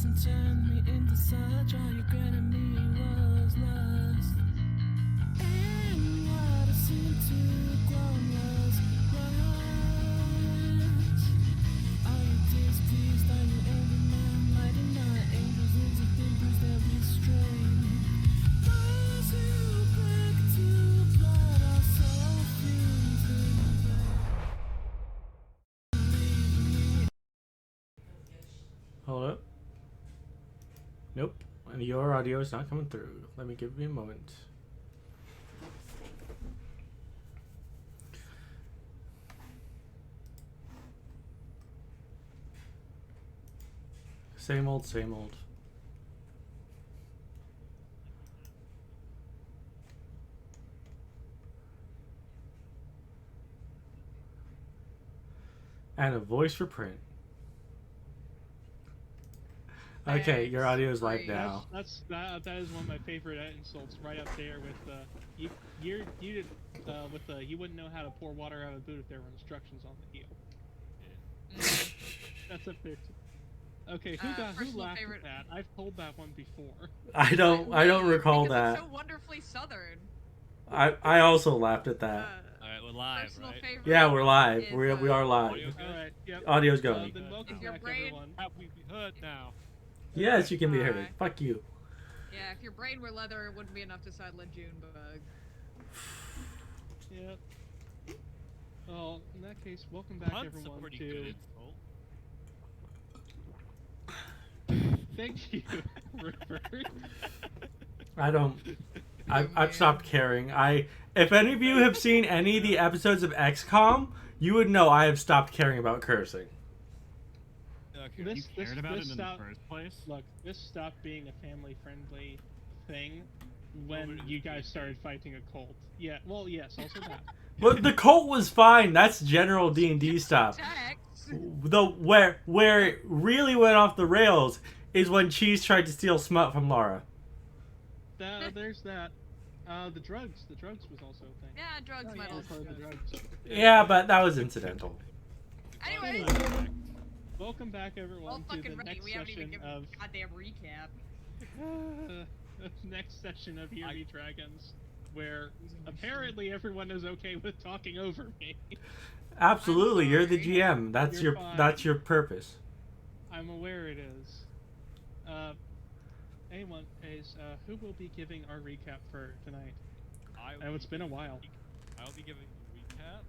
and turned me into such. All you granted me was lust. And what I seemed to grow was lust. Are you displeased? Are you angry? Man, lighting my angels into thinkers that restrain. Those who break to blood are so freezing. Hold up. Nope. And your audio is not coming through. Let me give me a moment. Same old, same old. And a voice for print. Okay, your audio is live now. That is one of my favorite insults, right up there with you wouldn't know how to pour water out of a boot if there were instructions on the heel. That's a fair. Okay, who laughed at that? I've told that one before. I don't recall that. It's so wonderfully southern. I also laughed at that. Alright, we're live, right? Yeah, we're live. We are live. Alright, yep. Audio's going. Then welcome back, everyone. Have we be heard now? Yes, you can be heard. Fuck you. Yeah, if your brain were leather, it wouldn't be enough to saddle a Junebug. Yep. Well, in that case, welcome back, everyone, to... Thank you, Rupert. I've stopped caring. If any of you have seen any of the episodes of XCOM, you would know I have stopped caring about cursing. Okay, you cared about it in the first place? Look, this stopped being a family-friendly thing when you guys started fighting a cult. Yeah, well, yes, also that. But the cult was fine. That's general D&D stuff. Where it really went off the rails is when Cheese tried to steal smut from Laura. There's that. The drugs was also a thing. Yeah, drugs might also the drugs. Yeah, but that was incidental. Anyway. Welcome back, everyone, to the next session of... goddamn recap. Next session of Hear Me Dragons, where apparently everyone is okay with talking over me. Absolutely, you're the GM. That's your purpose. I'm aware it is. Anyone, who will be giving our recap for tonight? It's been a while. I'll be giving a recap.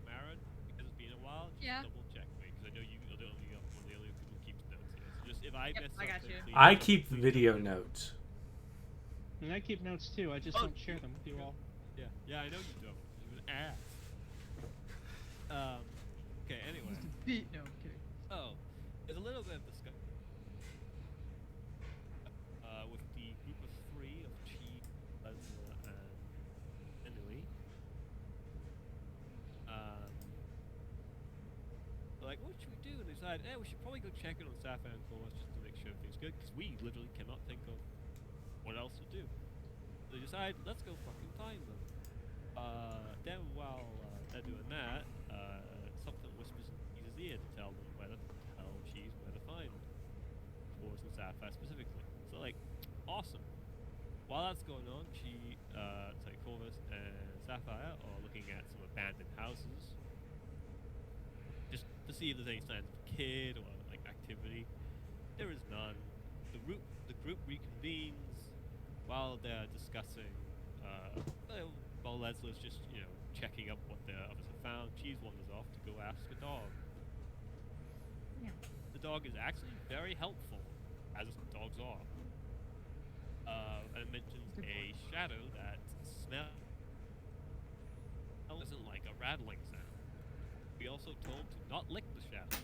Mara, because it's been a while, just double check me, because I know you're the only one of the only people who keeps notes here. So just if I miss something, I keep video notes. And I keep notes too, I just don't share them with you all. Yeah, I know you don't. You're an ass. Okay, anyway. No, I'm kidding. Oh, there's a little bit of discussion. With the group of three of Cheese, Lessla, and Venali. Like, what should we do? And they decided, we should probably go check in on Sapphire Eldercrow just to make sure everything's good, because we literally cannot think of what else to do. So they decide, let's go fucking find them. Then while they're doing that, something whispers in Cheese's ear to tell them where to find Corvus and Sapphire specifically. So like, awesome. While that's going on, Corvus and Sapphire are looking at some abandoned houses, just to see if there's any signs of a kid or like activity. There is none. The group reconvenes while they're discussing. While Lesla's just checking up what the others have found, Cheese wanders off to go ask a dog. Yeah. The dog is actually very helpful, as dogs are. And it mentions a shadow that smells isn't like a rattling sound. We also told to not lick the shadow.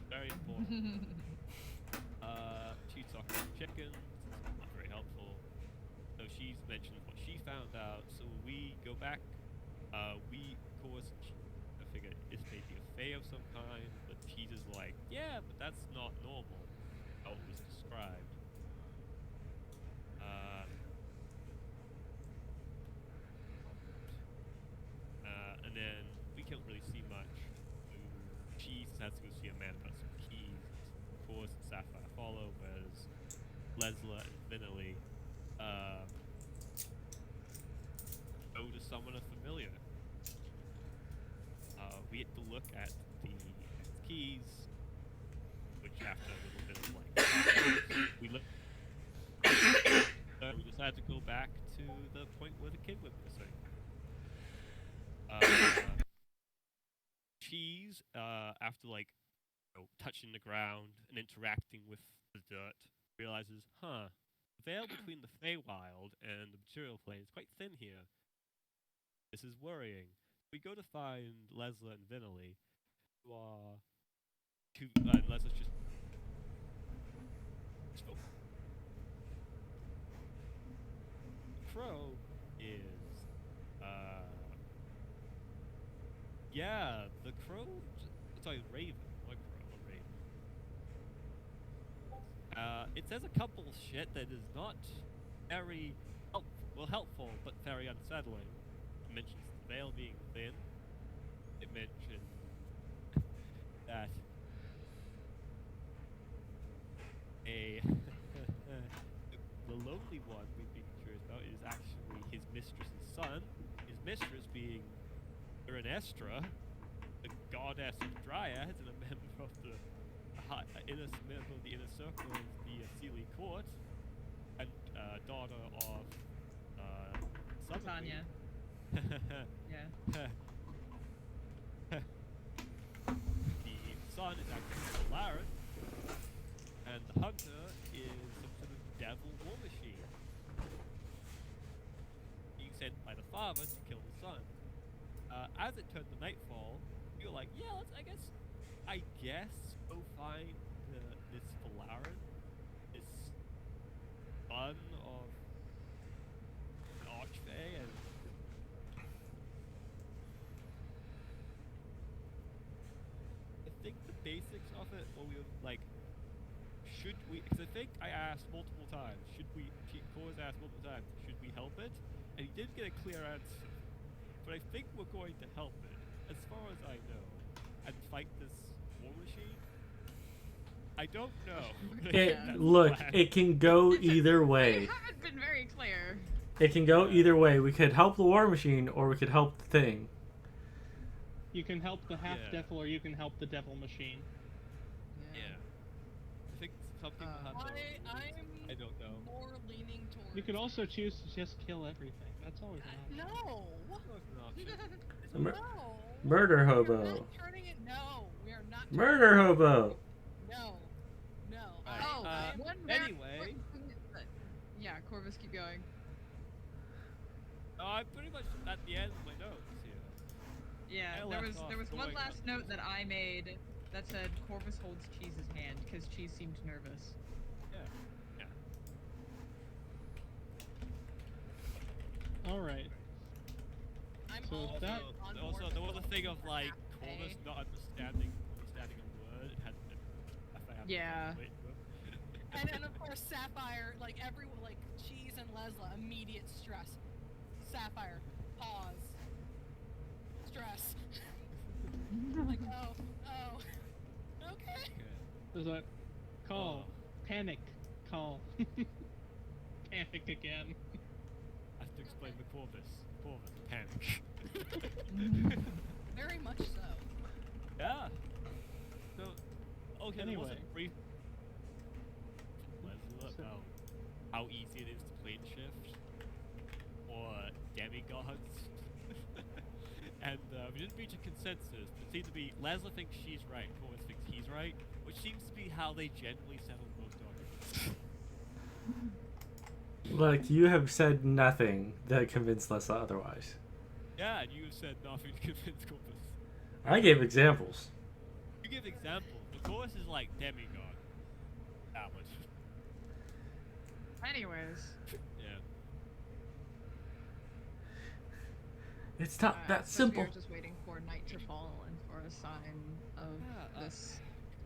Very important. She's talking about chickens, not very helpful. So she's mentioned what she found out, so we go back. We, of course, I figure it's maybe a fae of some kind, but Cheese is like, yeah, but that's not normal. How it was described. And then we can't really see much. Cheese has to go see a man about some keys. Of course, Sapphire follow, whereas Lessla and Venali go to summon a familiar. We get to look at the keys, which after a little bit of like we look. We decided to go back to the point where the kid went missing. Cheese, after like touching the ground and interacting with the dirt, realizes, the veil between the Feywild and the material plane is quite thin here. This is worrying. We go to find Lessla and Venali, who are Lesla's just. Crow is, the crow. Sorry, raven, not crow, a raven. It says a couple shit that is not very helpful, but very unsettling. It mentions the veil being thin. It mentions that the lonely one we've been curious about is actually his mistress's son. His mistress being Uranestra, the goddess of dryads and a member of the inner circle of the Sealy court, and daughter of Tanya. Yeah. The son is actually Polaris, and the hunter is some sort of devil war machine being sent by the father to kill the son. As it turned to nightfall, you're like, yeah, I guess go find this Polaris, this son of an Archfey, and I think the basics of it, or we were like, should we? Because I think I asked multiple times, Corvus asked multiple times, should we help it? And he did get a clear answer. But I think we're going to help it, as far as I know, and fight this war machine. I don't know. It can go either way. You haven't been very clear. It can go either way. We could help the war machine, or we could help the thing. You can help the half-devil, or you can help the devil machine. Yeah. I think something will happen. I don't know. More leaning towards. You could also choose to just kill everything. That's always an option. No. Mur- No. Murder We're hobo. not turning it. No, we are not. Murder hobo. No. No. Right. One Anyway. Yeah, Corvus, keep going. I'm pretty much at the end of my notes here. Yeah, I there left off was one going last up. note that I made that said Corvus holds Cheese's hand because Cheese seemed nervous. Yeah. Alright. I'm So all that- on Also, board there was a with thing of for like half a Corvus day. not understanding a word. It had Yeah. And then of course Sapphire, like everyone, like Cheese and Lessla, immediate stress. Sapphire, pause. Stress. Like okay. There's a call. Oh. Panic call. Panic again. I have to explain the Corvus. Panic. Very much so. Yeah. So, okay, there was Anyway. a brief about how easy it is to plane shift or demigods. And we didn't reach a consensus. It seemed to be Lessla thinks she's right, Corvus thinks he's right, which seems to be how they generally settle most arguments. Look, you have said nothing that convinced Lessla otherwise. Yeah, and you have said nothing to convince Corvus. I gave examples. You give examples, but Corvus is like demigod. That much. Anyways, Yeah. It's not I that suppose simple. We were just waiting for night to fall and for a sign of this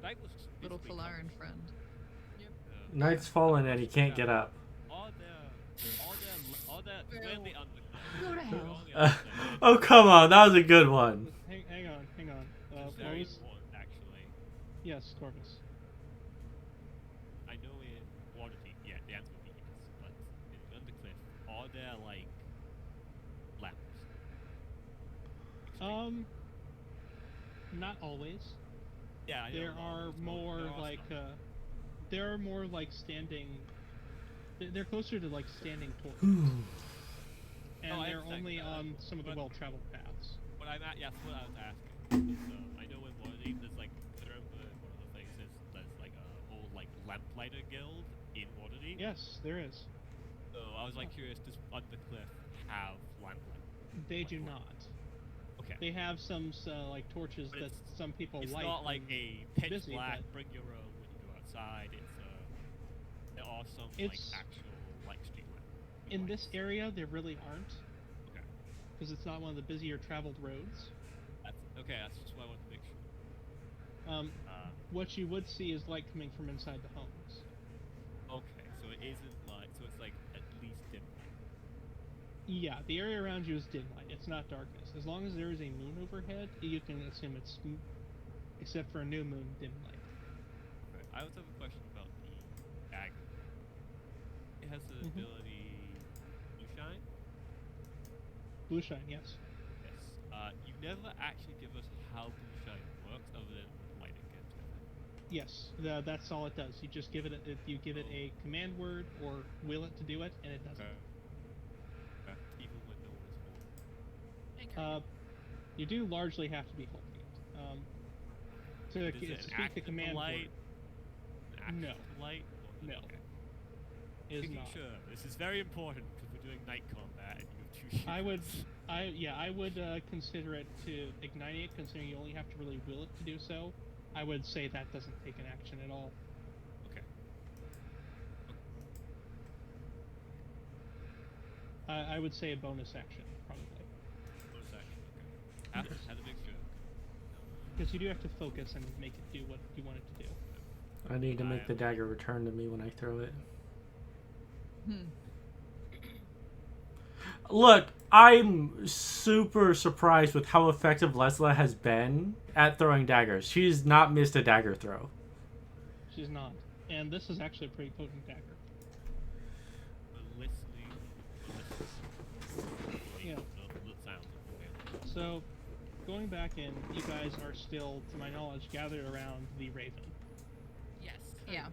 That was little basically Falaran friend. Night's fallen and he can't get up. All their weirdly underground. Go to hell. Oh, come on. That was a good one. Hang on. It's What very was... important, actually. Yes, Corvus. Not always. Yeah, I know There a lot are of those, but more there are like some. there are more like standing. They're closer to like standing torches, and Oh, I they're understand, only but, on some of the but- well-traveled paths. What I'm at, yes, what I was asking. Is, I know in Waterdeep there's like, I remember one of the things is there's like a whole like lamplighter guild in Waterdeep. Yes, there is. So I was like curious, does Undercliff have lamplight? They Like, do what- not. Okay. They have some like torches But that it's- some people It's light. not like when a pitch busy, black, but- bring your own when you go outside. It's there are some It's- like actual like street light. in this area, there really aren't, Okay. because it's not one of the busier traveled roads. That's okay. That's just what I wanted to make sure. What you would see is light coming from inside the homes. Okay, so it isn't like so it's like at least dim light. Yeah, the area around you is dim light. It's not darkness. As long as there is a moon overhead, you can assume it's, except for a new moon, dim light. Okay. I also have a question about the dagger. It has the Mhm. ability blue shine. Blue shine, yes. Yes. You never actually give us how blue shine works, other than light it gives. I think. Yes, that's all it does. You just give it you give it a command word or will it to do it, and it does it. Even when no one is home. Hey, Kurt. You do largely have to be holding it. To Is it speak active the command light? word An No. active light? Or No. Okay. is Making not. sure. This is very important because we're doing night combat and you have two I would, shields. I would consider it to ignite it, considering you only have to really will it to do so. I would say that doesn't take an action at all. Okay. I would say a bonus action, probably. Bonus action. Okay. Had to make sure. Because you do have to focus and make it do what you want it to do. I need to make the dagger return to me when I throw it. Look, I'm super surprised with how effective Lessla has been at throwing daggers. She's not missed a dagger throw. She's not. And this is actually a pretty potent dagger. Yeah. Sounds. Okay. So, going back in, you guys are still, to my knowledge, gathered around the Raven. Yes. Yeah.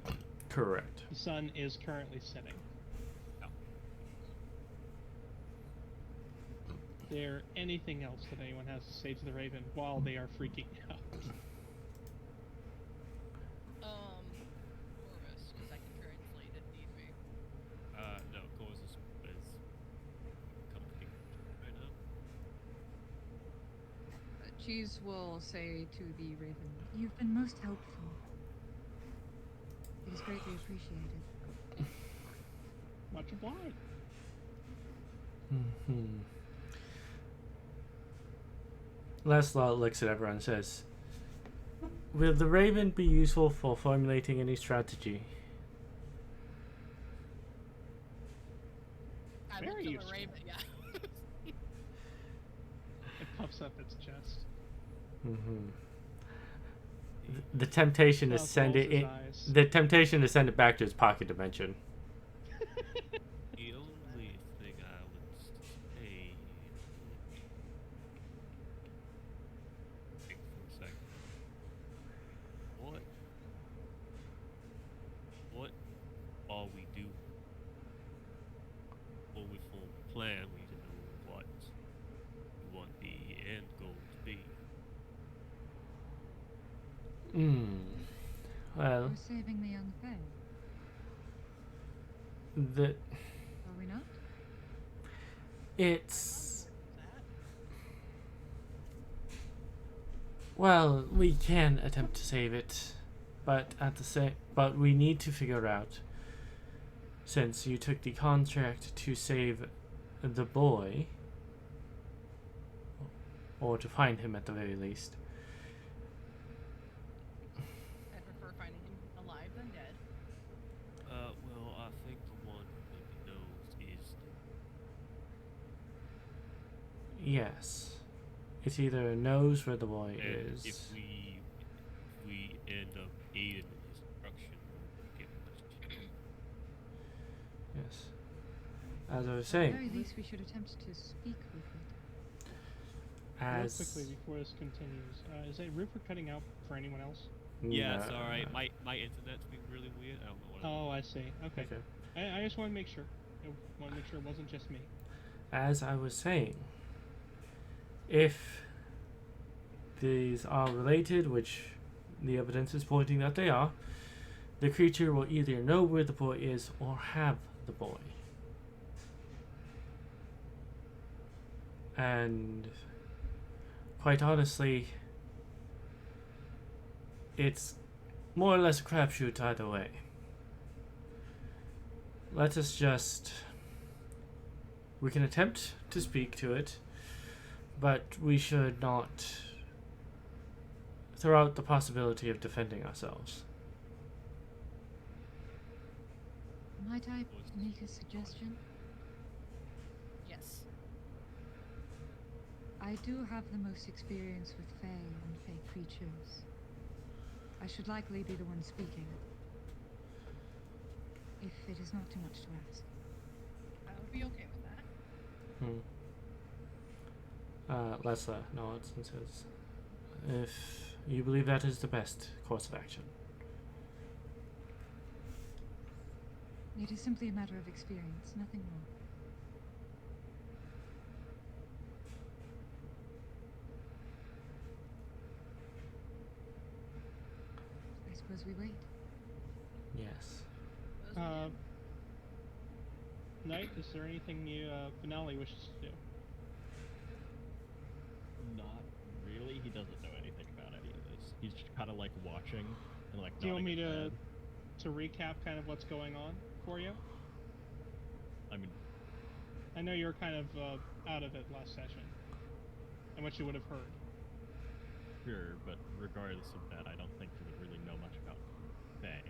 Correct. The sun is currently setting. Oh. Is there anything else that anyone has to say to the Raven while they are freaking out? Corvus, because I can translate if need be. No, Corvus is coming right now. Cheese will say to the Raven, "You've been most helpful. It is greatly appreciated." Much obliged. Lessla looks at everyone and says, "Will the Raven be useful for formulating any strategy?" I Very looked at the useful. Raven, yeah. It puffs up its chest. The temptation is Clouds send rolls it his in. eyes. The temptation is send it back to its pocket dimension. The only thing I would say. Think for a second. What are we doing? When we form a plan, we need to know what we want the end goal to be. Well, We're saving the young fae, the are we not? it's well, we can attempt to save it, but but we need to figure out, since you took the contract to save the boy, or to find him at the very least. I prefer finding him alive than dead. Well, I think the one maybe knows is Yes, it either knows where the boy and is. if we end up aiding in his destruction, we'll get much cheaper. Yes, as I was At the saying. very least, we should attempt to speak with it. Real As quickly before this continues, is that Rupert cutting out for anyone else? Yeah, No. it's alright. My internet's been really weird. I don't know what it Oh, I see. Okay. Okay. I just want to make sure. I want to make sure it wasn't just me. As I was saying, if these are related, which the evidence is pointing that they are, the creature will either know where the boy is or have the boy. And quite honestly, it's more or less a crapshoot either way. Let us just... We can attempt to speak to it, but we should not throw out the possibility of defending ourselves. Might I make a suggestion? Yes. I do have the most experience with Fae and Fae creatures. I should likely be the one speaking. If it is not too much to ask. I would be okay with that. Lessla nods and says, if you believe that is the best course of action. It is simply a matter of experience, nothing more. I suppose we wait. Yes. Those Knight, is there anything you, Venali wishes to do? Not really. He doesn't know anything about any of this. He's just kind of like watching and like. Do you want me nodding his to head. recap kind of what's going on for you? I mean, I know you were kind of out of it last session, and what you would have heard. sure, but regardless of that, I don't think he would really know much about Fae.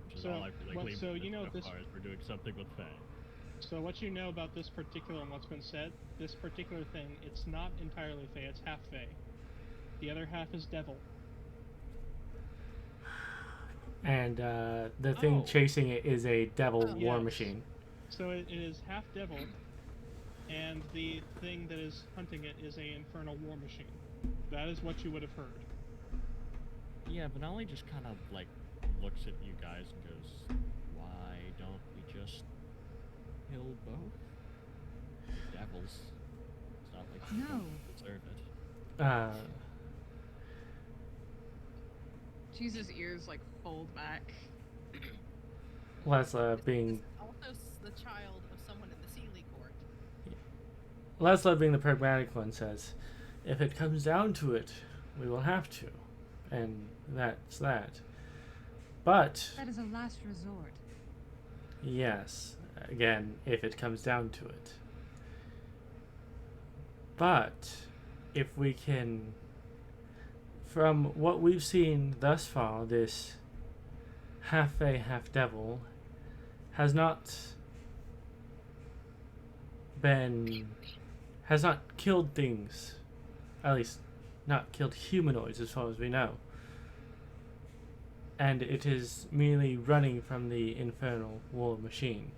Which is So, all I've really what- gleaned so from you know so this- far is we're doing something with Fae. So what you know about this particular and what's been said, this particular thing, it's not entirely Fae, it's half Fae. The other half is Devil. And the thing Oh. chasing it is a devil Oh. war Yes. machine. So it is half Devil, and the thing that is hunting it is a infernal war machine. That is what you would have heard. Yeah, Venali just kind of like looks at you guys and goes, "Why don't we just kill both? Devils. It's not like you No. don't deserve it." Cheese's ears like fold back. Lessla being Also the child of someone in the Sealy court. Lessla being the pragmatic one says, if it comes down to it, we will have to. And that's that. But That is a last resort. yes, again, if it comes down to it. But if we can, from what we've seen thus far, this half fae, half devil has not killed things, at least not killed humanoids as far as we know. And it is merely running from the infernal war machine.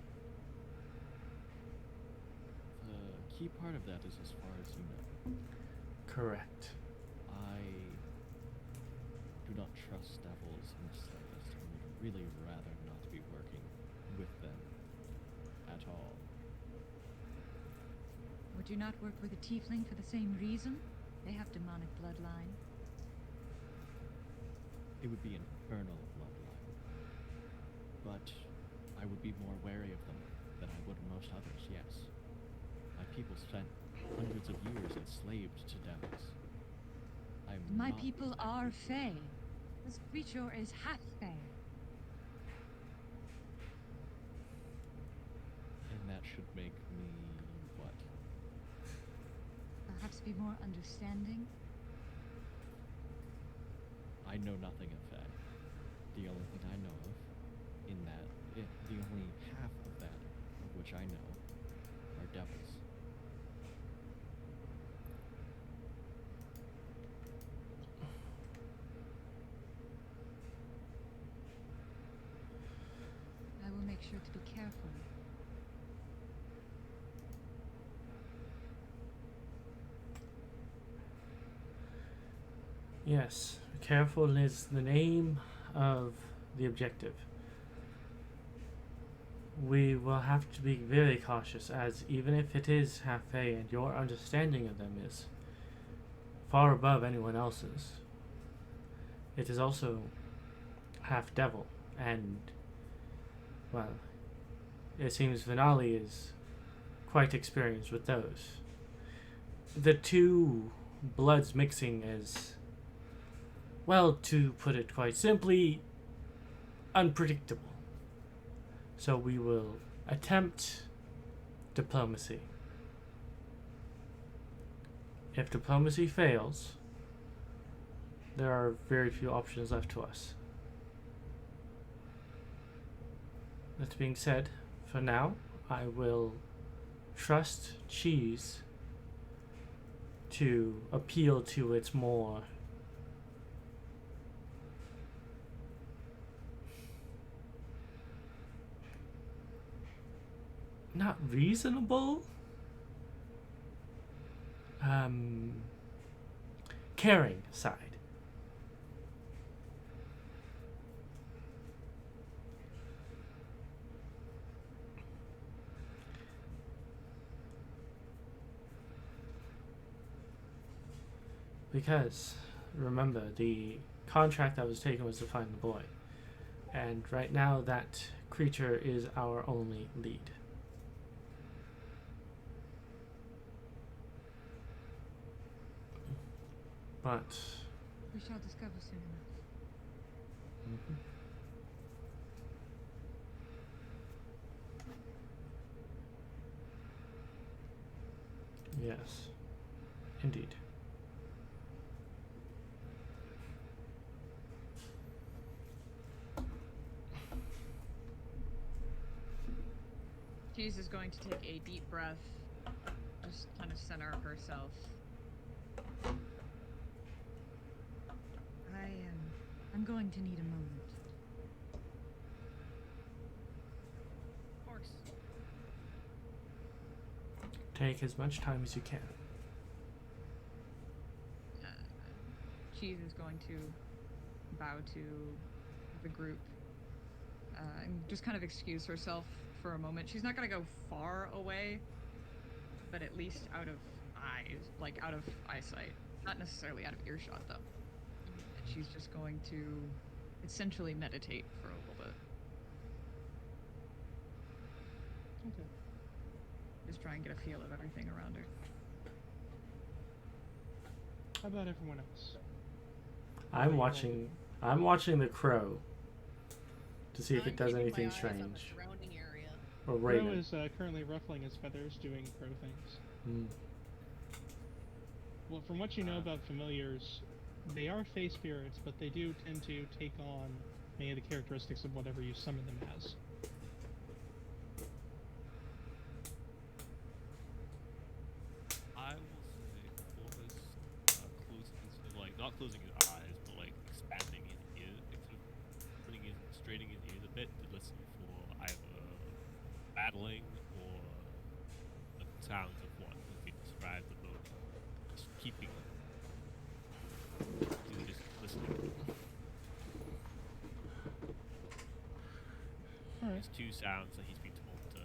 The key part of that is as far as you know. Correct. I do not trust devils in the slightest and would really rather not be working with them at all. Would you not work with a tiefling for the same reason? They have demonic bloodline. It would be infernal bloodline. But I would be more wary of them than I would most others, yes. My people spent hundreds of years enslaved to devils. I'm My not people that are people. Fae. This creature is half Fae. And that should make me what? Perhaps be more understanding. I know nothing of that. The only thing I know of, the only half of that of which I know, are devils. I will make sure to be careful. Yes, careful is the name of the objective. We will have to be very cautious, as even if it is half Fae and your understanding of them is far above anyone else's, it is also half devil, and, well, it seems Venali is quite experienced with those. The two bloods mixing is, well, to put it quite simply, unpredictable. So we will attempt diplomacy. If diplomacy fails, there are very few options left to us. That being said, for now, I will trust Cheese to appeal to its more not reasonable, caring side. Because, remember, the contract that was taken was to find the boy. And right now, that creature is our only lead. But... We shall discover soon enough. Yes, indeed. Cheese is going to take a deep breath, just kind of center herself. I'm going to need a moment. Of course. Take as much time as you can. Cheese is going to bow to the group and just kind of excuse herself for a moment. She's not going to go far away, but at least out of eyes, like out of eyesight. Not necessarily out of earshot, though. And she's just going to essentially meditate for a little bit. Okay. Just try and get a feel of everything around her. How about everyone else? I'm watching the crow to see if it does keeping my anything eyes on the strange. surrounding area. Or Crow Raven. is currently ruffling his feathers, doing crow things. Mm. Well, from what you know about familiars, they are fey spirits, but they do tend to take on many of the characteristics of whatever you summon them as. I will say Corvus not closing his eyes, but like expanding his ears, straining his ears a bit to listen for either battling or the sounds of what has been described above. Just keeping just listening. Alright. There's two sounds that he's been told to.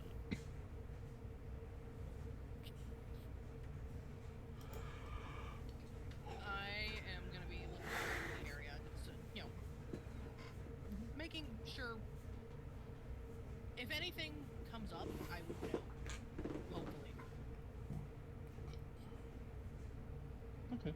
I am gonna be looking around the area, just to, making sure if anything comes up, I would know. Hopefully. Okay.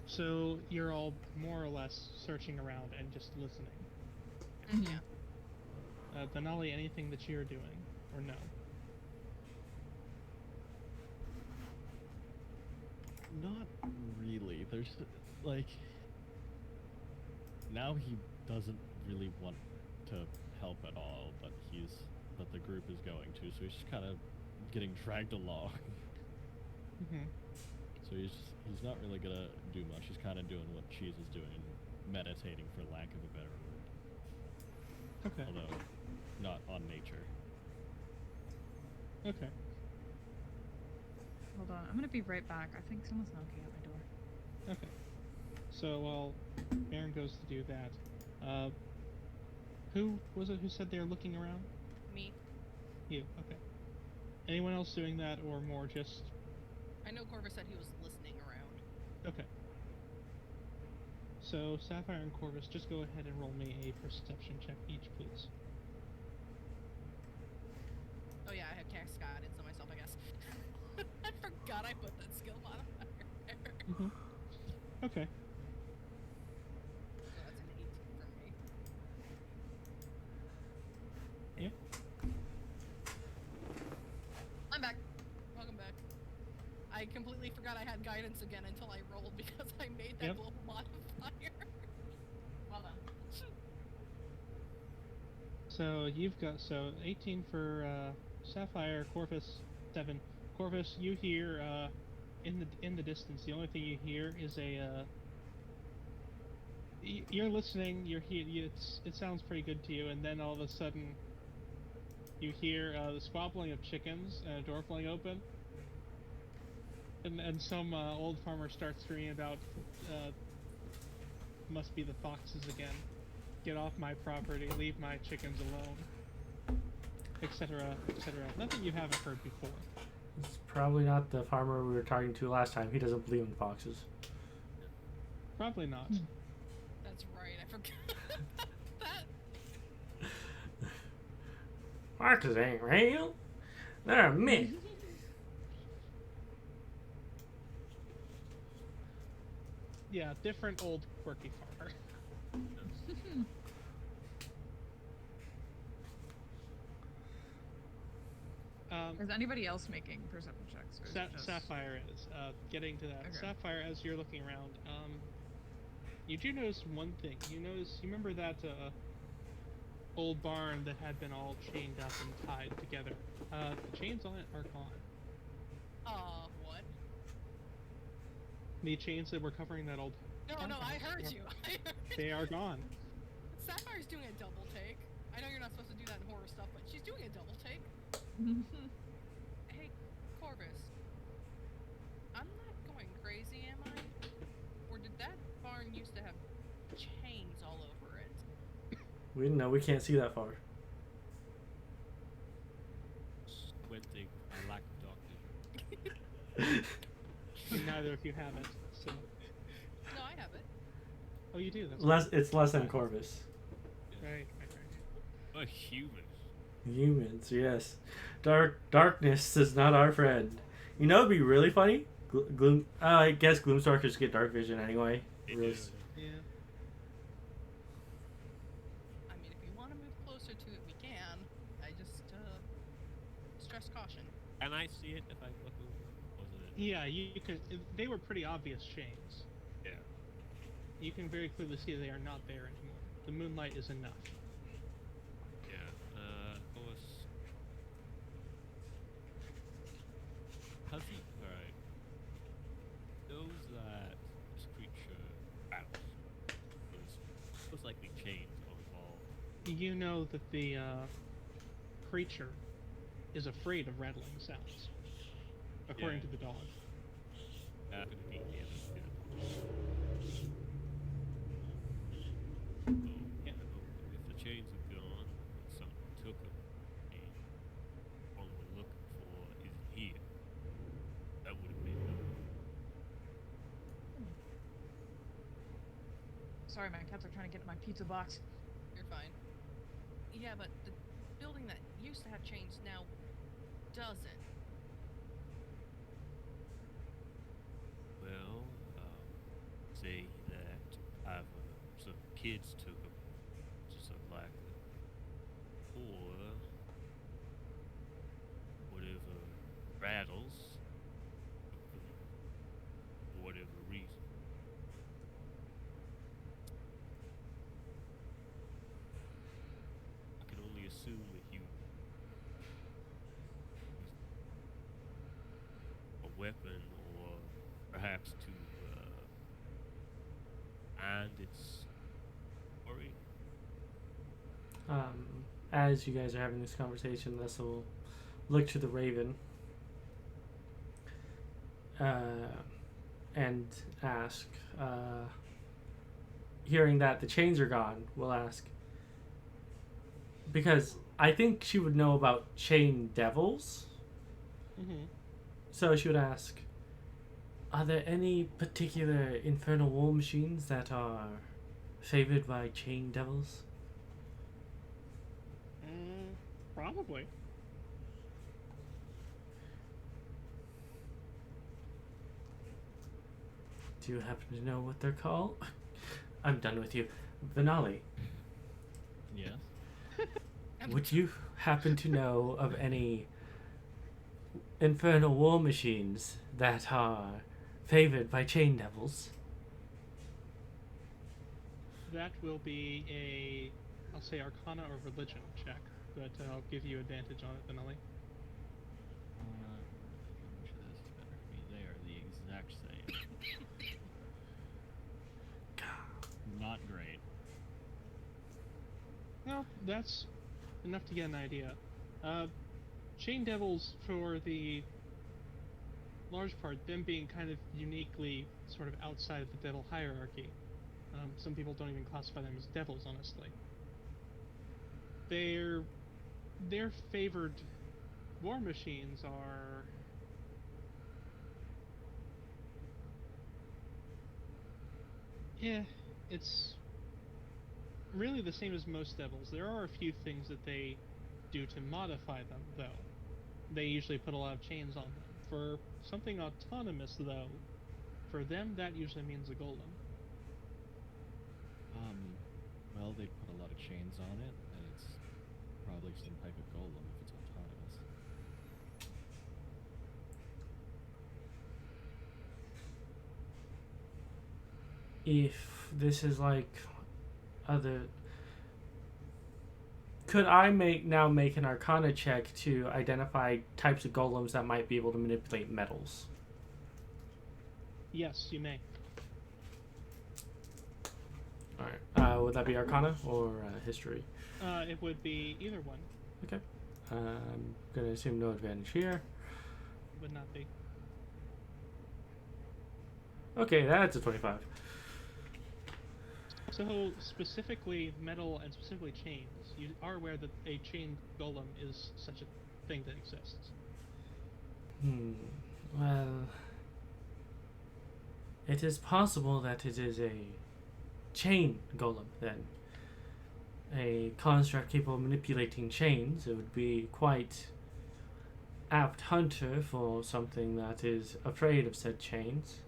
So you're all more or less searching around and just listening. Yeah. Venali, anything that you're doing, or no? Not really. There's like now he doesn't really want to help at all, but the group is going to, so he's just kind of getting dragged along. Mm-hmm. So he's not really gonna do much. He's kind of doing what Cheese is doing, meditating for lack of a better word. Okay. Although not on nature. Okay. Hold on, I'm gonna be right back. I think someone's knocking at my door. Okay. So while Aaron goes to do that, who was it who said they were looking around? Me. You. Okay. Anyone else doing that, or more just? I know Corvus said he was listening around. Okay. So Sapphire and Corvus, just go ahead and roll me a perception check each, please. Oh yeah, I have cast guidance on myself, I guess. I forgot I put that skill modifier there. Mm-hmm. Okay. So that's an 18 from me. Yeah. I'm back. Welcome back. I completely forgot I had guidance again until I rolled because I made that Yep. global modifier. Well done. So you've got 18 for Sapphire, Corvus 7. Corvus, you hear in the distance. The only thing you hear is a. You're listening. It sounds pretty good to you, and then all of a sudden, you hear the squabbling of chickens and a door flying open, and some old farmer starts screaming about. Must be the foxes again. Get off my property. Leave my chickens alone. Etc. Etc. Nothing you haven't heard before. It's probably not the farmer we were talking to last time. He doesn't believe in foxes. Probably not. That's right, I forgot that. Foxes ain't real. They're a myth. Yeah, different old quirky farmer. Is anybody else making perception checks? Or is it just... Sapphire is. Getting to that. Okay. Sapphire, as you're looking around, you do notice one thing. You remember that old barn that had been all chained up and tied together? The chains on it are gone. What? The chains that were covering that old No, I farmhouse heard are- you. I heard They are gone. Sapphire's doing a double take. I know you're not supposed to do that in horror stuff, but she's doing a double take. Hey, Corvus. I'm not going crazy, am I? Or did that barn used to have chains all over it? We didn't know. We can't see that far. Squinting, I lack doctor. Neither of you have it. So. No, I have it. Oh, you do. That's It's less than Corvus. right. A human. Humans, yes. Darkness is not our friend. You know, it'd be really funny. Gloom. I guess Gloomstalkers get dark vision anyway. They Really do. Yeah. I mean, if you want to move closer to it, we can. I just, stress caution. Can I see it if I look over? Wasn't it? Yeah, you could. They were pretty obvious chains. Yeah. You can very clearly see they are not there anymore. The moonlight is enough. Yeah. Of course. Has he? Alright. Knows that this creature battles. Most likely chains are involved. You know that the creature is afraid of rattling sounds, according Yeah. to the dog. Could be yeah. Yeah. If the chains are gone, something took them, and what we're looking for isn't here. That would have been Sorry, my cats are trying to get in my pizza box. You're fine. Yeah, but the building that used to have chains now doesn't. well, say that either some kids took them, which is unlikely, or whatever rattles took them for whatever reason. I can only assume that you a weapon or perhaps to and its worry. As you guys are having this conversation, Lessla will look to the raven and ask, hearing that the chains are gone, will ask, because I think she would know about chain devils. Mm-hmm. So she would ask, are there any particular infernal war machines that are favored by chain devils? Probably. Do you happen to know what they're called? I'm done with you. Venali, Yes. would you happen to know of any infernal war machines that are favored by chain devils? That will be a, I'll say Arcana or Religion check, but I'll give you advantage on it, Venali. Which of this is better for me? They are the exact same. Not great. Well, that's enough to get an idea. Chain Devils, for the large part, them being kind of uniquely sort of outside of the devil hierarchy. Some people don't even classify them as devils, honestly. Their favored war machines are... Yeah, it's really the same as most devils. There are a few things that they do to modify them, though. They usually put a lot of chains on them. For something autonomous, though, for them that usually means a golem. Well, they put a lot of chains on it, and it's probably some type of golem if it's autonomous. If this is like other... Could I make an Arcana check to identify types of golems that might be able to manipulate metals? Yes, you may. Alright. Would that be Arcana or History? It would be either one. Okay. I'm going to assume no advantage here. Would not be. Okay, that's a 25. So, specifically metal and specifically chains, you are aware that a chain golem is such a thing that exists. Well... It is possible that it is a chain golem, then. A construct capable of manipulating chains. It would be quite apt hunter for something that is afraid of said chains.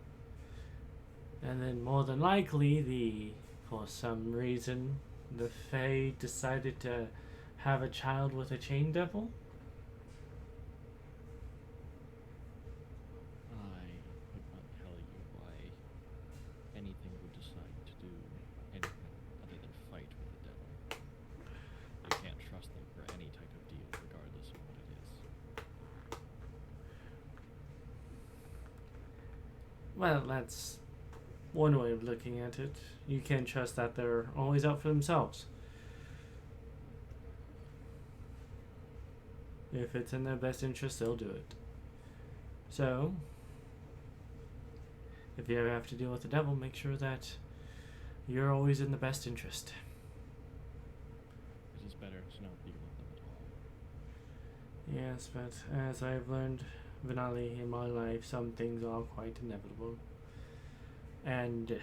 And then more than likely, for some reason, the Fae decided to have a child with a chain devil. I could not tell you why anything would decide to do anything other than fight with the devil. You can't trust them for any type of deal, regardless of what it is. Well, that's one way of looking at it. You can't trust that they're always out for themselves. If it's in their best interest, they'll do it. So, if you ever have to deal with the devil, make sure that you're always in the best interest. It is better to not deal with them at all. Yes, but as I've learned, Venali, in my life, some things are quite inevitable. And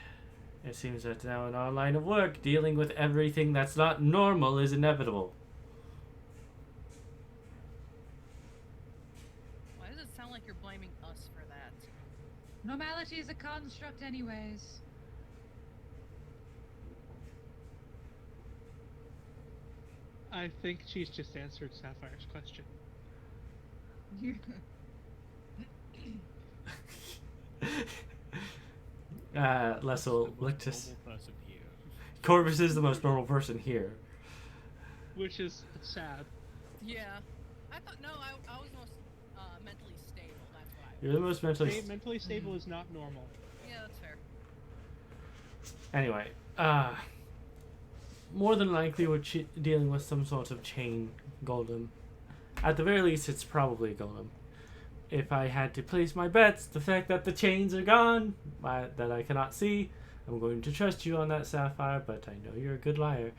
it seems that now in our line of work, dealing with everything that's not normal is inevitable. Why does it sound like you're blaming us for that? Normality is a construct anyways. I think she's just answered Sapphire's question. Lessla looked to... Normal person here. Corvus is the most normal person here. Which is sad. Yeah. I thought, no, I was most mentally stable, that's what I You're the most mentally... Mentally stable is not normal. Yeah, that's fair. Anyway, more than likely we're dealing with some sort of chain golem. At the very least, it's probably a golem. If I had to place my bets, the fact that the chains are gone, that I cannot see, I'm going to trust you on that, Sapphire, but I know you're a good liar.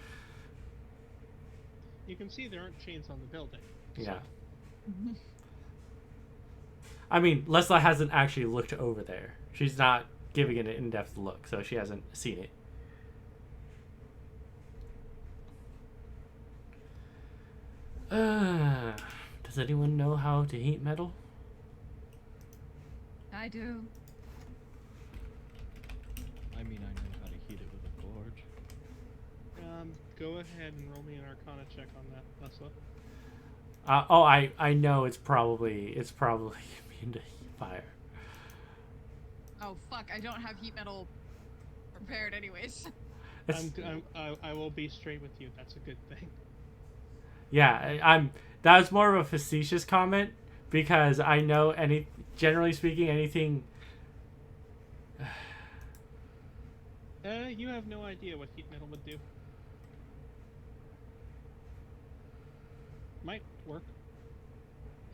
You can see there aren't chains on the building. Yeah. I mean, Lessla hasn't actually looked over there. She's not giving it an in-depth look, so she hasn't seen it. Does anyone know how to heat metal? I do. I mean, I know how to heat it with a forge. Go ahead and roll me an Arcana check on that, Lessla. I know it's probably immune to fire. Oh fuck! I don't have heat metal prepared, anyways. I will be straight with you. That's a good thing. Yeah, that was more of a facetious comment because I know generally speaking, anything. You have no idea what heat metal would do. Might work.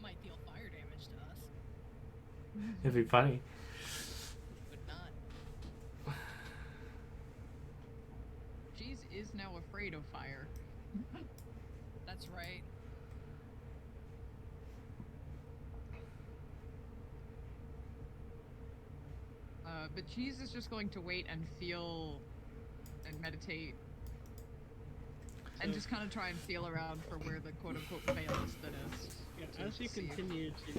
Might deal fire damage to us. It'd be funny. But not. Cheese is now afraid of fire. That's right. But Cheese is just going to wait and feel and meditate. And So- just kind of try and feel around for where the quote-unquote veil is thinnest. Yeah, to as you see if- continue to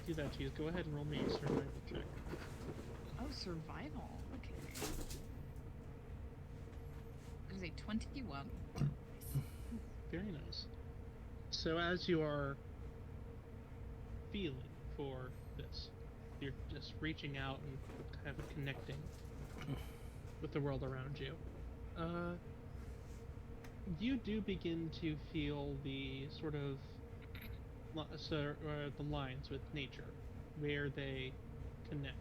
do that, Cheese, go ahead and roll me a survival check. Oh, survival. Okay. That is a 21. Very nice. So as you are feeling for this, you're just reaching out and kind of connecting with the world around you. You do begin to feel the sort of the lines with nature, where they connect.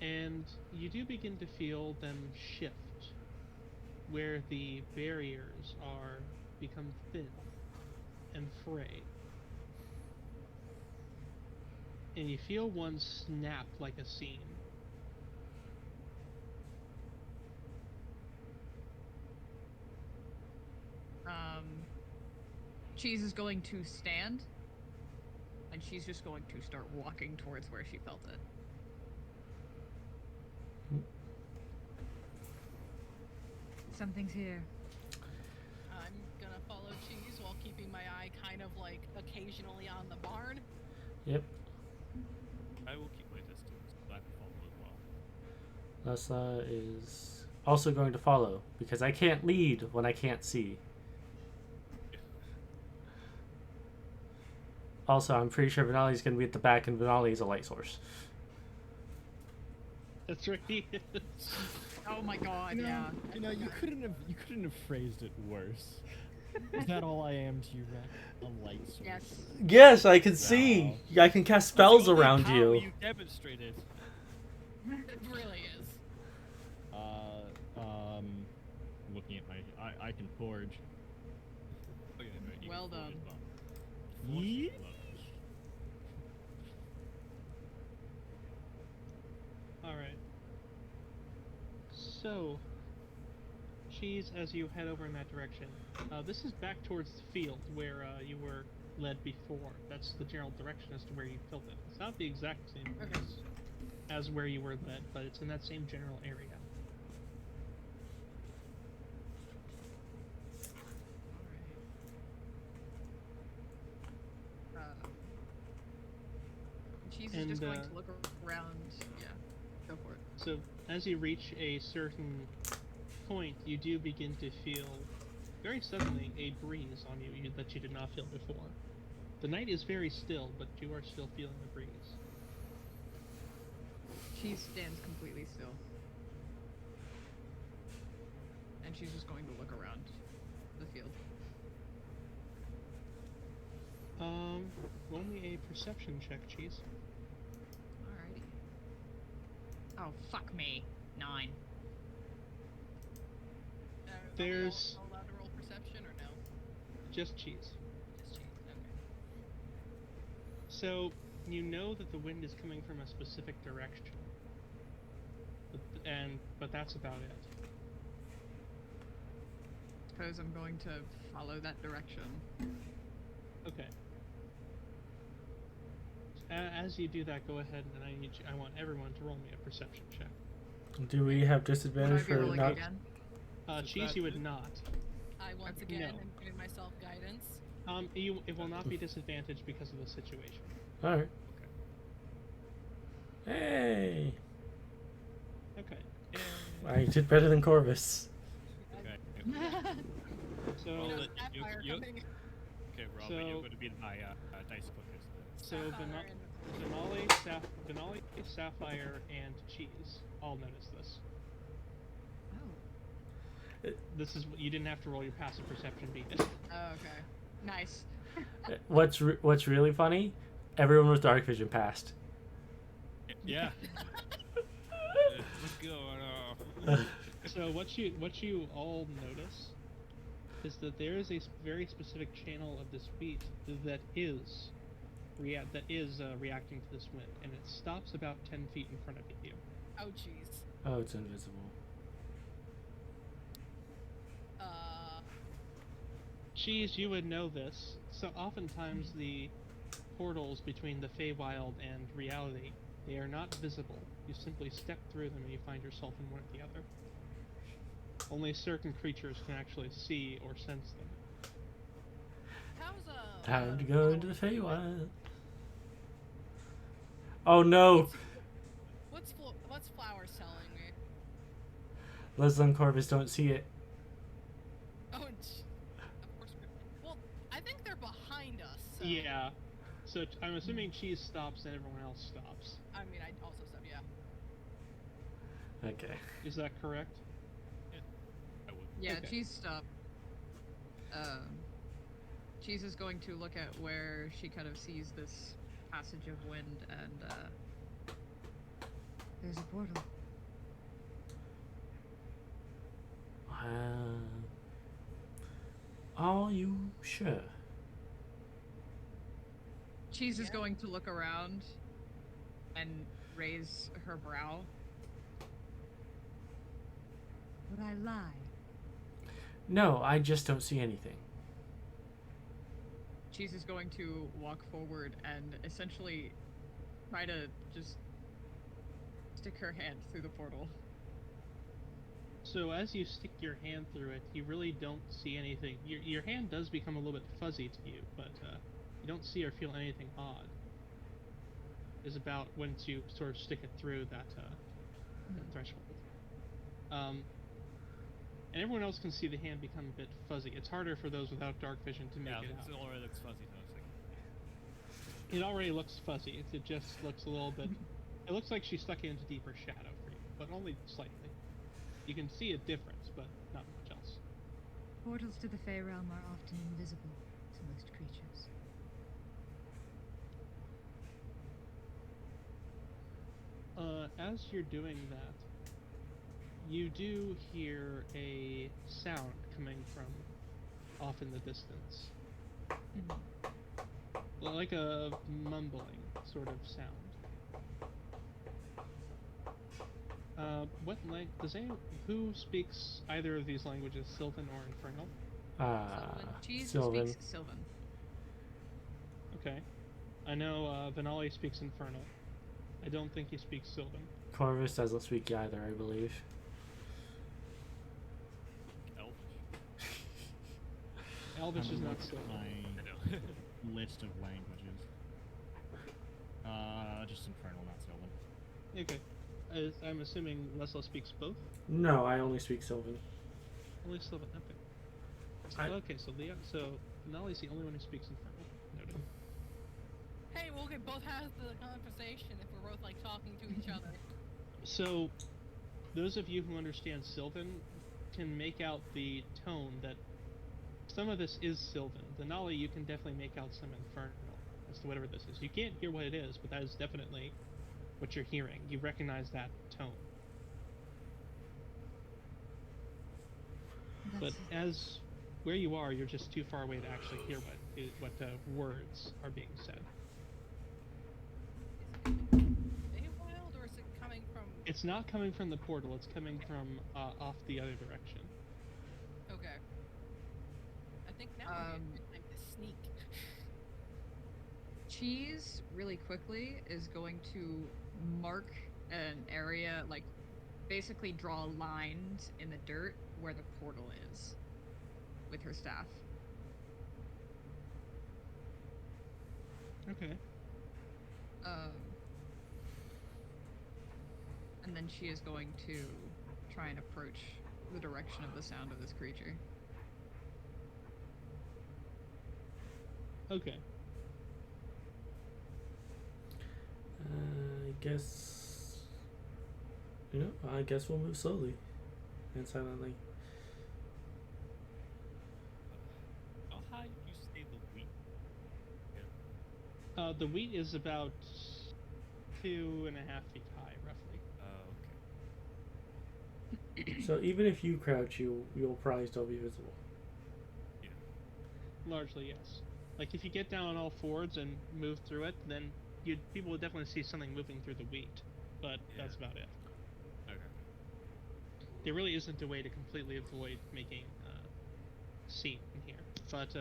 And you do begin to feel them shift, where the barriers become thin and fray. And you feel one snap like a seam. Cheese is going to stand, and she's just going to start walking towards where she felt it. Something's here. I'm gonna follow Cheese while keeping my eye kind of like occasionally on the barn. Yep. I will keep my distance, but I can follow as well. Lessla is also going to follow because I can't lead when I can't see. Also, I'm pretty sure Venali's going to be at the back, and Venali is a light source. That's right. Oh my god, yeah. You know, you couldn't have phrased it worse. Is that all I am to you, Rek? A light source. Yes. Yes, I can see. I can cast spells That's the only around power you. You demonstrated. It really is. Looking at I can forge. Oh, yeah, right, you Well can forge done. as well. Forge Yeet. is love. Alright. So, Cheese, as you head over in that direction, this is back towards the field where you were led before. That's the general direction as to where you filled it. It's not the exact same Okay. place as where you were led, but it's in that same general area. Cheese is And, just going to look around. Yeah, go for it. So, as you reach a certain point, you do begin to feel, very suddenly, a breeze on you that you did not feel before. The night is very still, but you are still feeling the breeze. Cheese stands completely still. And she's just going to look around the field. Roll me a perception check, Cheese. Alrighty. Oh, fuck me. 9. Are we all allowed to roll perception or no? just cheese. Just cheese. Okay. So you know that the wind is coming from a specific direction, but that's about it. Suppose I'm going to follow that direction. Okay. As you do that, go ahead and I want everyone to roll me a perception check. Do we have Would I disadvantage be for rolling not? again? Cheese, you would not. I once No. again am giving myself guidance. It will not be disadvantaged because of the situation. All right. Hey, Okay. I did better than Corvus. Okay. So, No, Well, Sapphire you- coming. Okay, Rob, So- you're going to be my dice clickers. so Sapphire Venali, Sapphire, and Cheese all notice this. Oh. This is you didn't have to roll your passive perception beat it. Oh, okay. Nice. What's really funny? Everyone with dark vision passed. Yeah. What's going on? So what you all notice is that there is a very specific channel of this wheat that is reacting to this wind, and it stops about 10 feet in front of you. Oh jeez. Oh, it's invisible. Cheese, you would know this. So oftentimes the portals between the Feywild and reality, they are not visible. You simply step through them and you find yourself in one or the other. Only certain creatures can actually see or sense them. How's Time to go into the Feywild. Oh no! What's Flowers telling me? Lessla and Corvus don't see it. Oh, of course. Well, I think they're behind us. So. Yeah. So I'm assuming Cheese stops and everyone else stops. I mean, I also said yeah. Okay. Is that correct? I would. Yeah, Okay. Cheese stop. Cheese is going to look at where she kind of sees this passage of wind and There's a portal. Are you sure? Cheese is Yeah. going to look around and raise her brow. Would I lie? No, I just don't see anything. Cheese is going to walk forward and essentially try to just stick her hand through the portal. So as you stick your hand through it, you really don't see anything. Your hand does become a little bit fuzzy to you, but you don't see or feel anything odd. Is about once you sort of stick it through that threshold. And everyone else can see the hand become a bit fuzzy. It's harder for those without dark vision to make Yeah, it it out. already looks fuzzy. So I was like, It already looks fuzzy. It just looks a little bit. It looks like she's stuck into deeper shadow for you, but only slightly. You can see a difference, but not much else. Portals to the Fey realm are often invisible to most creatures. As you're doing that, you do hear a sound coming from off in the distance. Like a mumbling sort of sound. Who speaks either of these languages, Sylvan or Infernal? Cheese Sylvan. speaks Sylvan. Okay. I know Venali speaks Infernal. I don't think he speaks Sylvan. Corvus doesn't speak either, I believe. Elvish. Elvish is I'm not looking Sylvan. at I know. my list of languages. Just Infernal, not Sylvan. Okay. I'm assuming Lessla speaks both? No, I only speak Sylvan. Only Sylvan, okay. Okay, so Venali's the only one who speaks Infernal. Noted. Hey, we can both have the conversation if we're both like talking to each other. So, those of you who understand Sylvan can make out the tone that some of this is Sylvan. Venali, you can definitely make out some Infernal as to whatever this is. You can't hear what it is, but that is definitely what you're hearing. You recognize that tone. But That's as where you are, you're just too far away to actually hear what words are being said. Wild, or is it coming from? It's not coming from the portal. It's coming from off the other direction. Okay. I think now would be a good time to sneak. Cheese, really quickly, is going to mark an area, like, basically draw lines in the dirt where the portal is with her staff. Okay. And then she is going to try and approach the direction of the sound of this creature. Okay. I guess. I guess we'll move slowly and silently. How high did you say the wheat? The wheat is about 2.5 feet high, roughly. Okay. So even if you crouch, you'll probably still be visible. Yeah. Largely, yes. Like if you get down on all fours and move through it, then people would definitely see something moving through the wheat. But that's about it. Okay. There really isn't a way to completely avoid making scene in here. But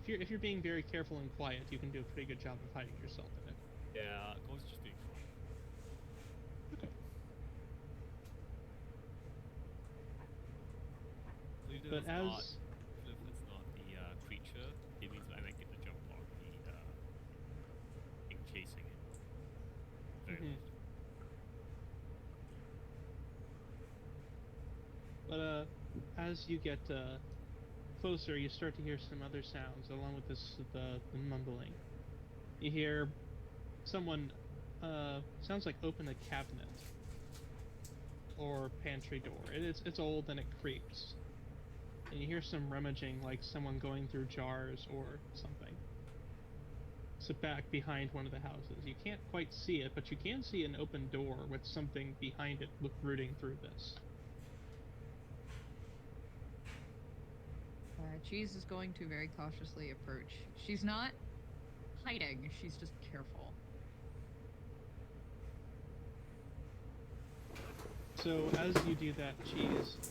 if you're being very careful and quiet, you can do a pretty good job of hiding yourself in it. Yeah, Ghost just being fun. Okay. So even if But it's as not, even if it's not the creature, it means I might get the jump on the thing chasing it. Very Mhm. often. But as you get closer, you start to hear some other sounds along with the mumbling. You hear someone sounds like open a cabinet or pantry door. It's old and it creaks. And you hear some rummaging, like someone going through jars or something. It's back behind one of the houses. You can't quite see it, but you can see an open door with something behind it rooting through this. Cheese is going to very cautiously approach. She's not hiding, she's just careful. So as you do that,